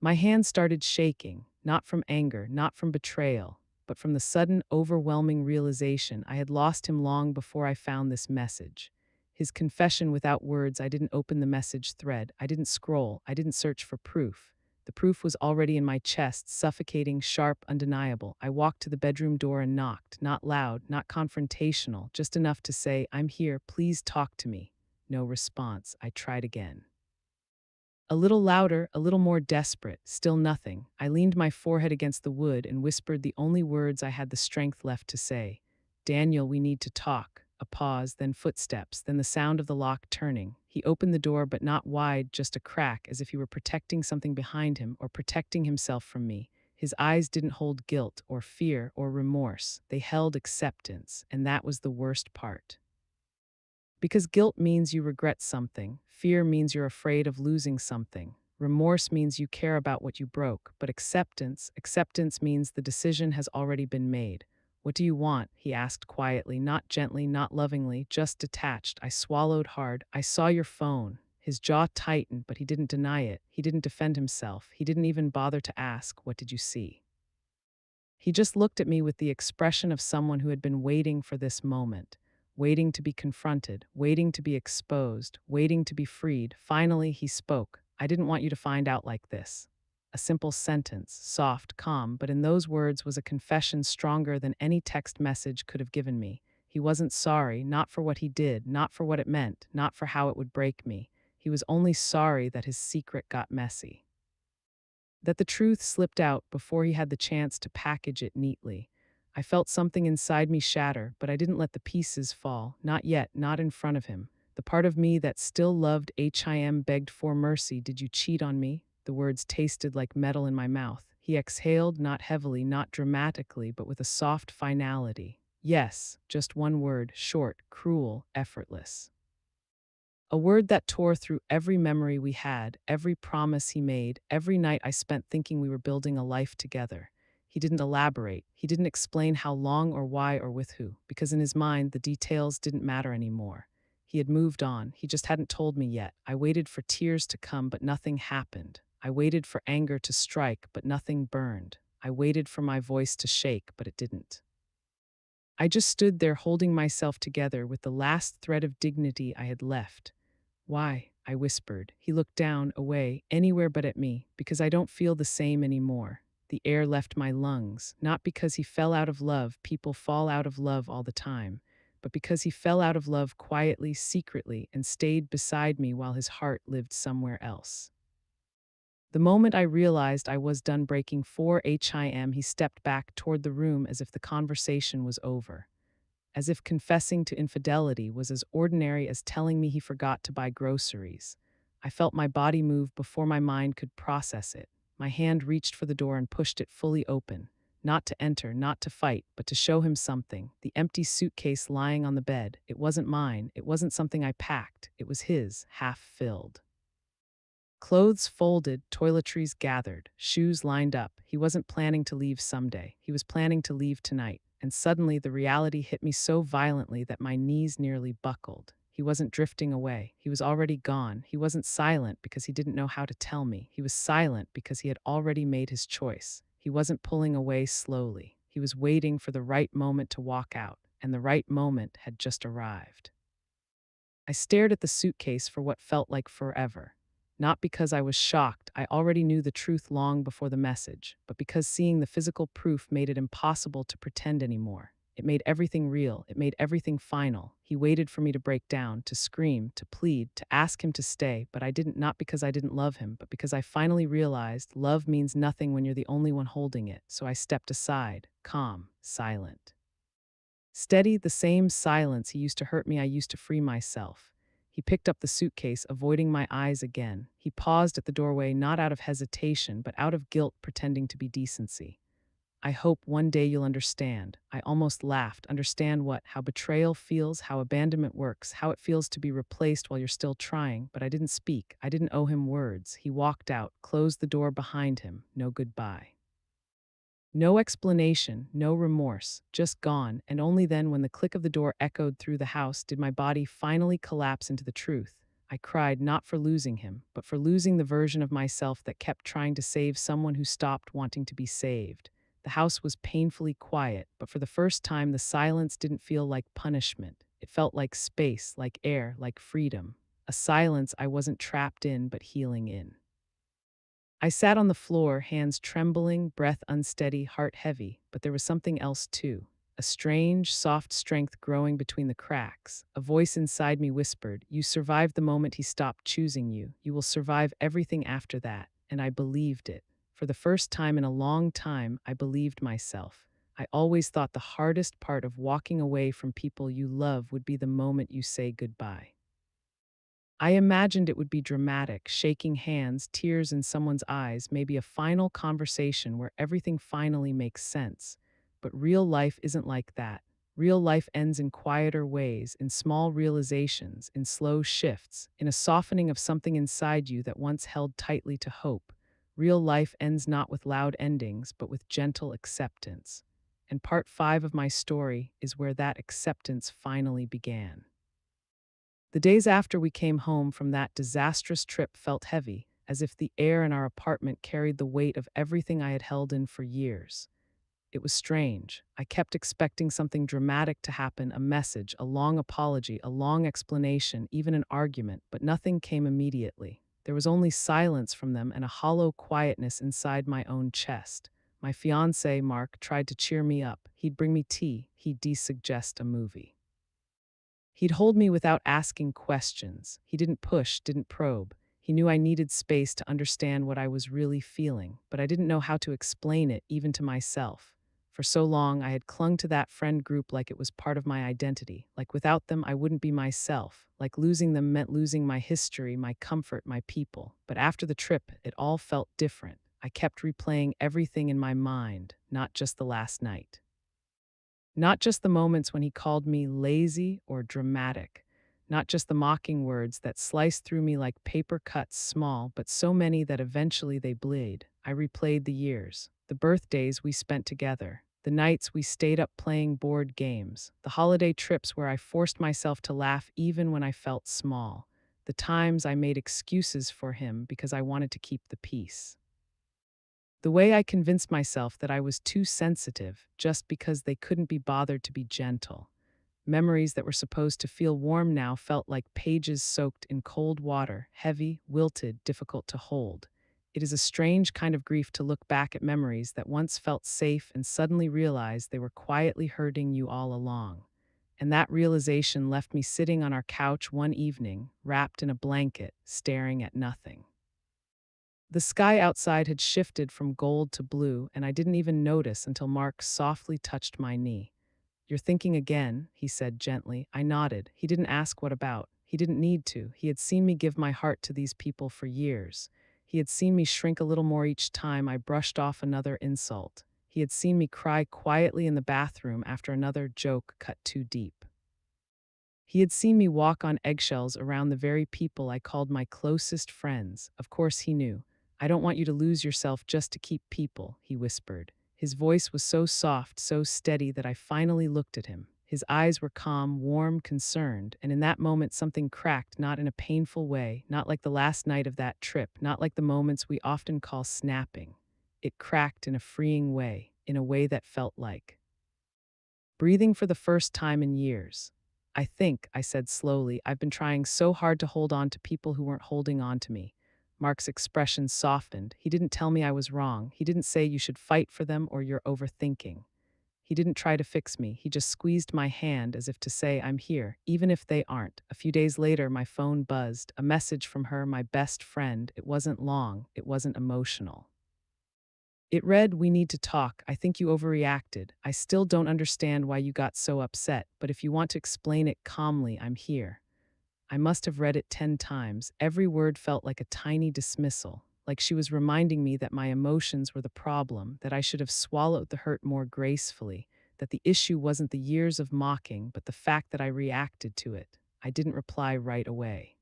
My hands started shaking, not from anger, not from betrayal, but from the sudden, overwhelming realization I had lost him long before I found this message. His confession without words. I didn't open the message thread. I didn't scroll. I didn't search for proof. The proof was already in my chest, suffocating, sharp, undeniable. I walked to the bedroom door and knocked, not loud, not confrontational, just enough to say, I'm here, please talk to me. No response. I tried again. A little louder, a little more desperate, still nothing. I leaned my forehead against the wood and whispered the only words I had the strength left to say. Daniel, we need to talk. A pause, then footsteps, then the sound of the lock turning. He opened the door, but not wide, just a crack, as if he were protecting something behind him or protecting himself from me. His eyes didn't hold guilt or fear or remorse. They held acceptance, and that was the worst part. Because guilt means you regret something, fear means you're afraid of losing something, remorse means you care about what you broke, but acceptance means the decision has already been made. What do you want? He asked quietly, not gently, not lovingly, just detached. I swallowed hard. I saw your phone. His jaw tightened, but he didn't deny it. He didn't defend himself. He didn't even bother to ask, what did you see? He just looked at me with the expression of someone who had been waiting for this moment, waiting to be confronted, waiting to be exposed, waiting to be freed. Finally, he spoke. I didn't want you to find out like this. A simple sentence, soft, calm, but in those words was a confession stronger than any text message could have given me. He wasn't sorry, not for what he did, not for what it meant, not for how it would break me. He was only sorry that his secret got messy, that the truth slipped out before he had the chance to package it neatly. I felt something inside me shatter, but I didn't let the pieces fall, not yet, not in front of him. The part of me that still loved him begged for mercy. Did you cheat on me? The words tasted like metal in my mouth. He exhaled, not heavily, not dramatically, but with a soft finality. Yes, just one word, short, cruel, effortless. A word that tore through every memory we had, every promise he made, every night I spent thinking we were building a life together. He didn't elaborate. He didn't explain how long or why or with who, because in his mind, the details didn't matter anymore. He had moved on. He just hadn't told me yet. I waited for tears to come, but nothing happened. I waited for anger to strike, but nothing burned. I waited for my voice to shake, but it didn't. I just stood there holding myself together with the last thread of dignity I had left. Why? I whispered. He looked down, away, anywhere but at me, because I don't feel the same anymore. The air left my lungs, not because he fell out of love, people fall out of love all the time, but because he fell out of love quietly, secretly, and stayed beside me while his heart lived somewhere else. The moment I realized I was done breaking 4 him, he stepped back toward the room as if the conversation was over, as if confessing to infidelity was as ordinary as telling me he forgot to buy groceries. I felt my body move before my mind could process it. My hand reached for the door and pushed it fully open, not to enter, not to fight, but to show him something. The empty suitcase lying on the bed. It wasn't mine. It wasn't something I packed. It was his, half filled. Clothes folded, toiletries gathered, shoes lined up. He wasn't planning to leave someday. He was planning to leave tonight. And suddenly the reality hit me so violently that my knees nearly buckled. He wasn't drifting away. He was already gone. He wasn't silent because he didn't know how to tell me. He was silent because he had already made his choice. He wasn't pulling away slowly. He was waiting for the right moment to walk out, and the right moment had just arrived. I stared at the suitcase for what felt like forever. Not because I was shocked, I already knew the truth long before the message, but because seeing the physical proof made it impossible to pretend anymore. It made everything real, it made everything final. He waited for me to break down, to scream, to plead, to ask him to stay, but I didn't, not because I didn't love him, but because I finally realized love means nothing when you're the only one holding it. So I stepped aside, calm, silent. Steady, the same silence he used to hurt me, I used to free myself. He picked up the suitcase, avoiding my eyes again. He paused at the doorway, not out of hesitation, but out of guilt, pretending to be decency. I hope one day you'll understand. I almost laughed. Understand what? How betrayal feels, how abandonment works, how it feels to be replaced while you're still trying. But I didn't speak. I didn't owe him words. He walked out, closed the door behind him. No goodbye. No explanation, no remorse, just gone, and only then, when the click of the door echoed through the house, did my body finally collapse into the truth. I cried not for losing him, but for losing the version of myself that kept trying to save someone who stopped wanting to be saved. The house was painfully quiet, but for the first time, the silence didn't feel like punishment. It felt like space, like air, like freedom. A silence I wasn't trapped in, but healing in. I sat on the floor, hands trembling, breath unsteady, heart heavy, but there was something else too. A strange, soft strength growing between the cracks. A voice inside me whispered, "You survived the moment he stopped choosing you. You will survive everything after that." And I believed it. For the first time in a long time, I believed myself. I always thought the hardest part of walking away from people you love would be the moment you say goodbye. I imagined it would be dramatic, shaking hands, tears in someone's eyes, maybe a final conversation where everything finally makes sense. But real life isn't like that. Real life ends in quieter ways, in small realizations, in slow shifts, in a softening of something inside you that once held tightly to hope. Real life ends not with loud endings, but with gentle acceptance. And part 5 of my story is where that acceptance finally began. The days after we came home from that disastrous trip felt heavy, as if the air in our apartment carried the weight of everything I had held in for years. It was strange. I kept expecting something dramatic to happen, a message, a long apology, a long explanation, even an argument, but nothing came immediately. There was only silence from them and a hollow quietness inside my own chest. My fiancé, Mark, tried to cheer me up. He'd bring me tea. He'd suggest a movie. He'd hold me without asking questions. He didn't push, didn't probe. He knew I needed space to understand what I was really feeling, but I didn't know how to explain it, even to myself. For so long, I had clung to that friend group like it was part of my identity, like without them, I wouldn't be myself, like losing them meant losing my history, my comfort, my people. But after the trip, it all felt different. I kept replaying everything in my mind, not just the last night. Not just the moments when he called me lazy or dramatic, not just the mocking words that sliced through me like paper cuts, small, but so many that eventually they bleed. I replayed the years, the birthdays we spent together, the nights we stayed up playing board games, the holiday trips where I forced myself to laugh even when I felt small, the times I made excuses for him because I wanted to keep the peace. The way I convinced myself that I was too sensitive just because they couldn't be bothered to be gentle. Memories that were supposed to feel warm now felt like pages soaked in cold water, heavy, wilted, difficult to hold. It is a strange kind of grief to look back at memories that once felt safe and suddenly realize they were quietly hurting you all along. And that realization left me sitting on our couch one evening, wrapped in a blanket, staring at nothing. The sky outside had shifted from gold to blue, and I didn't even notice until Mark softly touched my knee. "You're thinking again," he said gently. I nodded. He didn't ask what about. He didn't need to. He had seen me give my heart to these people for years. He had seen me shrink a little more each time I brushed off another insult. He had seen me cry quietly in the bathroom after another joke cut too deep. He had seen me walk on eggshells around the very people I called my closest friends. Of course, he knew. "I don't want you to lose yourself just to keep people," he whispered. His voice was so soft, so steady that I finally looked at him. His eyes were calm, warm, concerned, and in that moment something cracked, not in a painful way, not like the last night of that trip, not like the moments we often call snapping. It cracked in a freeing way, in a way that felt like breathing for the first time in years. I said slowly, "I've been trying so hard to hold on to people who weren't holding on to me." Mark's expression softened. He didn't tell me I was wrong. He didn't say you should fight for them or you're overthinking. He didn't try to fix me. He just squeezed my hand as if to say, "I'm here, even if they aren't." A few days later, my phone buzzed. A message from her, my best friend. It wasn't long. It wasn't emotional. It read, "We need to talk. I think you overreacted. I still don't understand why you got so upset, but if you want to explain it calmly, I'm here." I must have read it 10 times. Every word felt like a tiny dismissal, like she was reminding me that my emotions were the problem, that I should have swallowed the hurt more gracefully, that the issue wasn't the years of mocking, but the fact that I reacted to it. I didn't reply right away.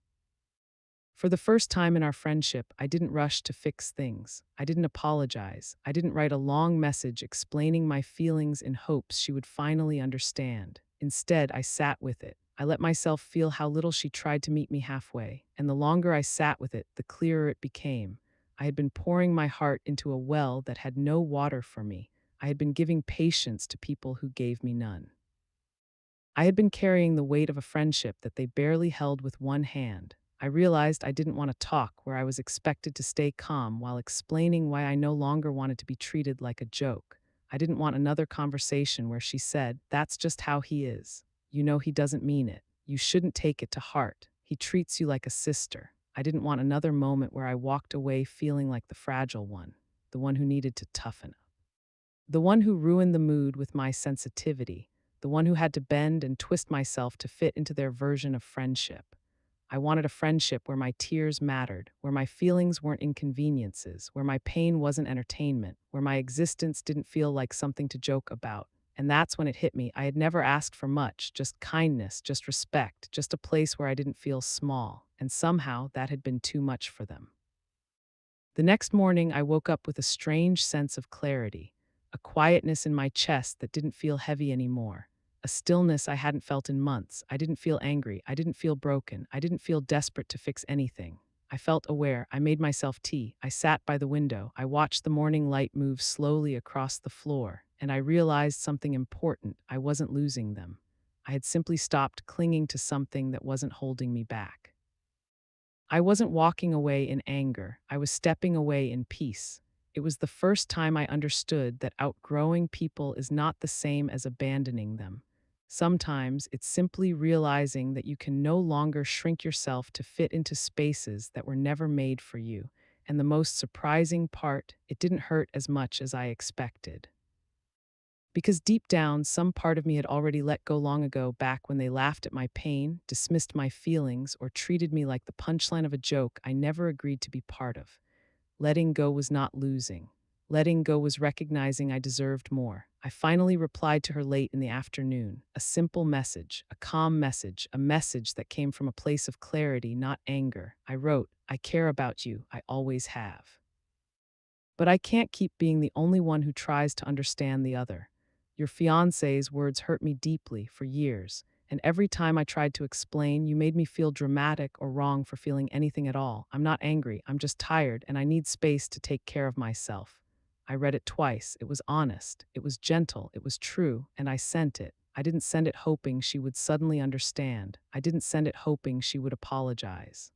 For the first time in our friendship, I didn't rush to fix things. I didn't apologize. I didn't write a long message explaining my feelings in hopes she would finally understand. Instead, I sat with it. I let myself feel how little she tried to meet me halfway, and the longer I sat with it, the clearer it became. I had been pouring my heart into a well that had no water for me. I had been giving patience to people who gave me none. I had been carrying the weight of a friendship that they barely held with one hand. I realized I didn't want to talk where I was expected to stay calm while explaining why I no longer wanted to be treated like a joke. I didn't want another conversation where she said, "That's just how he is. You know he doesn't mean it. You shouldn't take it to heart. He treats you like a sister." I didn't want another moment where I walked away feeling like the fragile one, the one who needed to toughen up, the one who ruined the mood with my sensitivity, the one who had to bend and twist myself to fit into their version of friendship. I wanted a friendship where my tears mattered, where my feelings weren't inconveniences, where my pain wasn't entertainment, where my existence didn't feel like something to joke about. And that's when it hit me. I had never asked for much, just kindness, just respect, just a place where I didn't feel small. And somehow that had been too much for them. The next morning, I woke up with a strange sense of clarity, a quietness in my chest that didn't feel heavy anymore, a stillness I hadn't felt in months. I didn't feel angry. I didn't feel broken. I didn't feel desperate to fix anything. I felt aware. I made myself tea. I sat by the window. I watched the morning light move slowly across the floor, and I realized something important. I wasn't losing them. I had simply stopped clinging to something that wasn't holding me back. I wasn't walking away in anger. I was stepping away in peace. It was the first time I understood that outgrowing people is not the same as abandoning them. Sometimes it's simply realizing that you can no longer shrink yourself to fit into spaces that were never made for you. And the most surprising part, it didn't hurt as much as I expected. Because deep down, some part of me had already let go long ago, back when they laughed at my pain, dismissed my feelings, or treated me like the punchline of a joke I never agreed to be part of. Letting go was not losing. Letting go was recognizing I deserved more. I finally replied to her late in the afternoon, a simple message, a calm message, a message that came from a place of clarity, not anger. I wrote, "I care about you, I always have. But I can't keep being the only one who tries to understand the other. Your fiancé's words hurt me deeply for years, and every time I tried to explain, you made me feel dramatic or wrong for feeling anything at all. I'm not angry, I'm just tired, and I need space to take care of myself." I read it twice. It was honest, it was gentle, it was true, and I sent it. I didn't send it hoping she would suddenly understand. I didn't send it hoping she would apologize.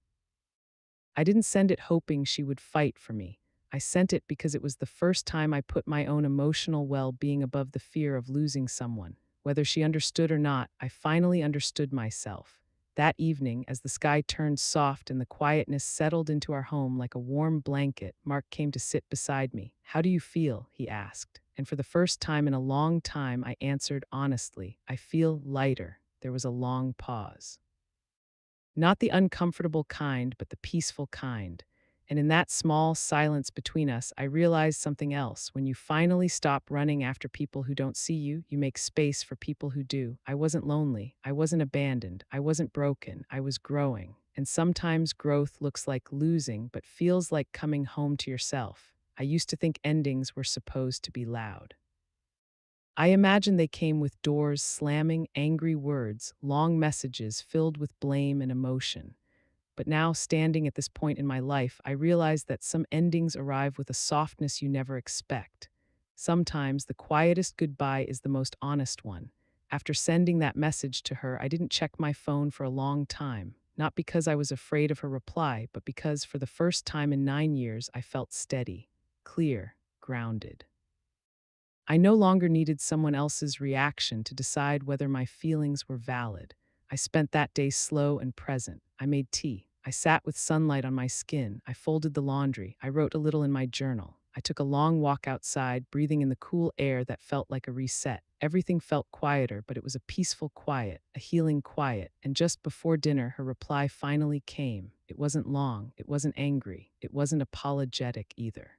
I didn't send it hoping she would fight for me. I sent it because it was the first time I put my own emotional well-being above the fear of losing someone. Whether she understood or not, I finally understood myself. That evening, as the sky turned soft and the quietness settled into our home like a warm blanket, Mark came to sit beside me. "How do you feel?" he asked. And for the first time in a long time, I answered honestly, "I feel lighter." There was a long pause. Not the uncomfortable kind, but the peaceful kind. And in that small silence between us, I realized something else. When you finally stop running after people who don't see you, you make space for people who do. I wasn't lonely. I wasn't abandoned. I wasn't broken. I was growing. And sometimes growth looks like losing, but feels like coming home to yourself. I used to think endings were supposed to be loud. I imagine they came with doors slamming, angry words, long messages filled with blame and emotion. But now, standing at this point in my life, I realize that some endings arrive with a softness you never expect. Sometimes the quietest goodbye is the most honest one. After sending that message to her, I didn't check my phone for a long time, not because I was afraid of her reply, but because for the first time in 9 years, I felt steady, clear, grounded. I no longer needed someone else's reaction to decide whether my feelings were valid. I spent that day slow and present. I made tea. I sat with sunlight on my skin. I folded the laundry. I wrote a little in my journal. I took a long walk outside, breathing in the cool air that felt like a reset. Everything felt quieter, but it was a peaceful quiet, a healing quiet. And just before dinner, her reply finally came. It wasn't long. It wasn't angry. It wasn't apologetic either.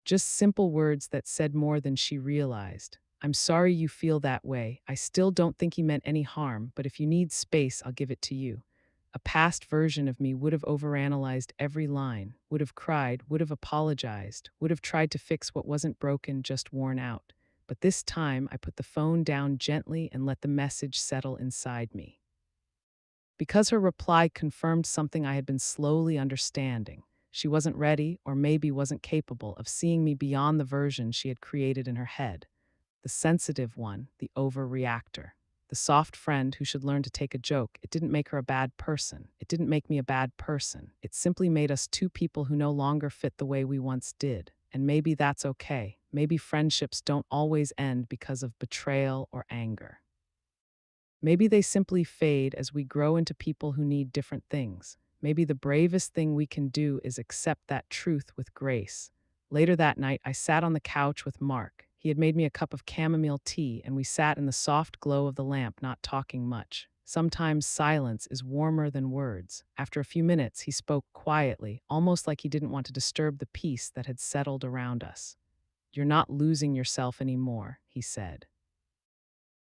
Just simple words that said more than she realized. "I'm sorry you feel that way. I still don't think he meant any harm, but if you need space, I'll give it to you." A past version of me would have overanalyzed every line, would have cried, would have apologized, would have tried to fix what wasn't broken, just worn out. But this time, I put the phone down gently and let the message settle inside me. Because her reply confirmed something I had been slowly understanding. She wasn't ready, or maybe wasn't capable, of seeing me beyond the version she had created in her head. The sensitive one, the overreactor. The soft friend who should learn to take a joke. It didn't make her a bad person. It didn't make me a bad person. It simply made us two people who no longer fit the way we once did. And maybe that's okay. Maybe friendships don't always end because of betrayal or anger. Maybe they simply fade as we grow into people who need different things. Maybe the bravest thing we can do is accept that truth with grace. Later that night, I sat on the couch with Mark. He had made me a cup of chamomile tea, and we sat in the soft glow of the lamp, not talking much. Sometimes silence is warmer than words. After a few minutes, he spoke quietly, almost like he didn't want to disturb the peace that had settled around us. "You're not losing yourself anymore," he said.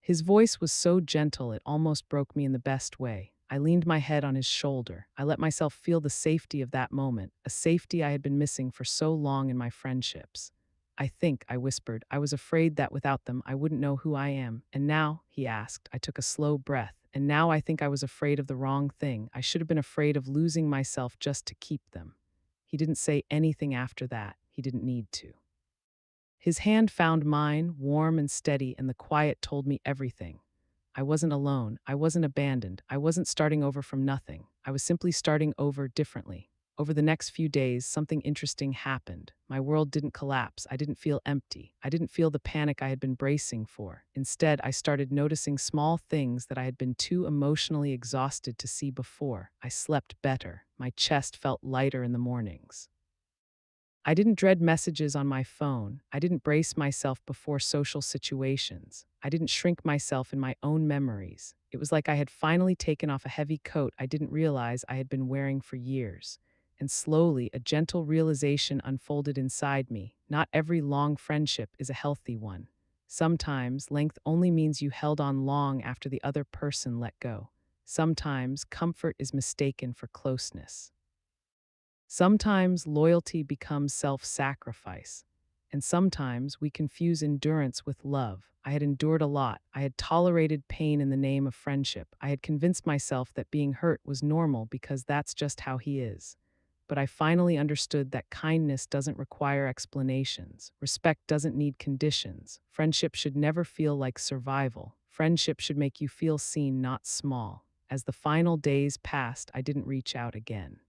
His voice was so gentle it almost broke me in the best way. I leaned my head on his shoulder. I let myself feel the safety of that moment, a safety I had been missing for so long in my friendships. "I think," I whispered, "I was afraid that without them I wouldn't know who I am." "And now?" he asked. I took a slow breath. "And now I think I was afraid of the wrong thing. I should have been afraid of losing myself just to keep them." He didn't say anything after that. He didn't need to. His hand found mine, warm and steady, and the quiet told me everything. I wasn't alone. I wasn't abandoned. I wasn't starting over from nothing. I was simply starting over differently. Over the next few days, something interesting happened. My world didn't collapse. I didn't feel empty. I didn't feel the panic I had been bracing for. Instead, I started noticing small things that I had been too emotionally exhausted to see before. I slept better. My chest felt lighter in the mornings. I didn't dread messages on my phone. I didn't brace myself before social situations. I didn't shrink myself in my own memories. It was like I had finally taken off a heavy coat I didn't realize I had been wearing for years. And slowly, a gentle realization unfolded inside me. Not every long friendship is a healthy one. Sometimes, length only means you held on long after the other person let go. Sometimes, comfort is mistaken for closeness. Sometimes loyalty becomes self-sacrifice, and sometimes we confuse endurance with love. I had endured a lot. I had tolerated pain in the name of friendship. I had convinced myself that being hurt was normal because that's just how he is. But I finally understood that kindness doesn't require explanations. Respect doesn't need conditions. Friendship should never feel like survival. Friendship should make you feel seen, not small. As the final days passed, I didn't reach out again.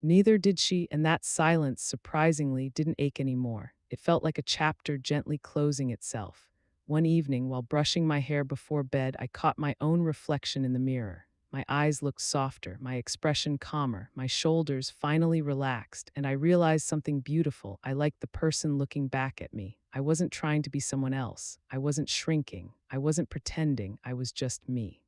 Neither did she, and that silence, surprisingly, didn't ache anymore. It felt like a chapter gently closing itself. One evening, while brushing my hair before bed, I caught my own reflection in the mirror. My eyes looked softer, my expression calmer, my shoulders finally relaxed, and I realized something beautiful. I liked the person looking back at me. I wasn't trying to be someone else. I wasn't shrinking. I wasn't pretending. I was just me.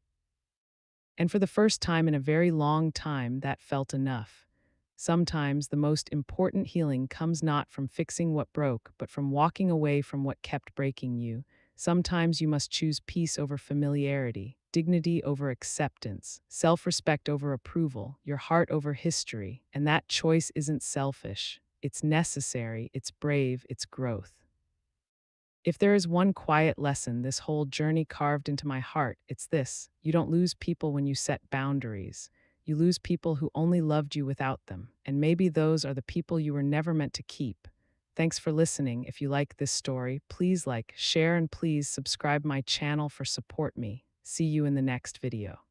And for the first time in a very long time, that felt enough. Sometimes the most important healing comes not from fixing what broke, but from walking away from what kept breaking you. Sometimes you must choose peace over familiarity, dignity over acceptance, self respect over approval, your heart over history. And that choice isn't selfish. It's necessary, it's brave, it's growth. If there is one quiet lesson this whole journey carved into my heart, it's this: you don't lose people when you set boundaries. You lose people who only loved you without them, and maybe those are the people you were never meant to keep. Thanks for listening. If you like this story, please like, share, and please subscribe my channel for support me. See you in the next video.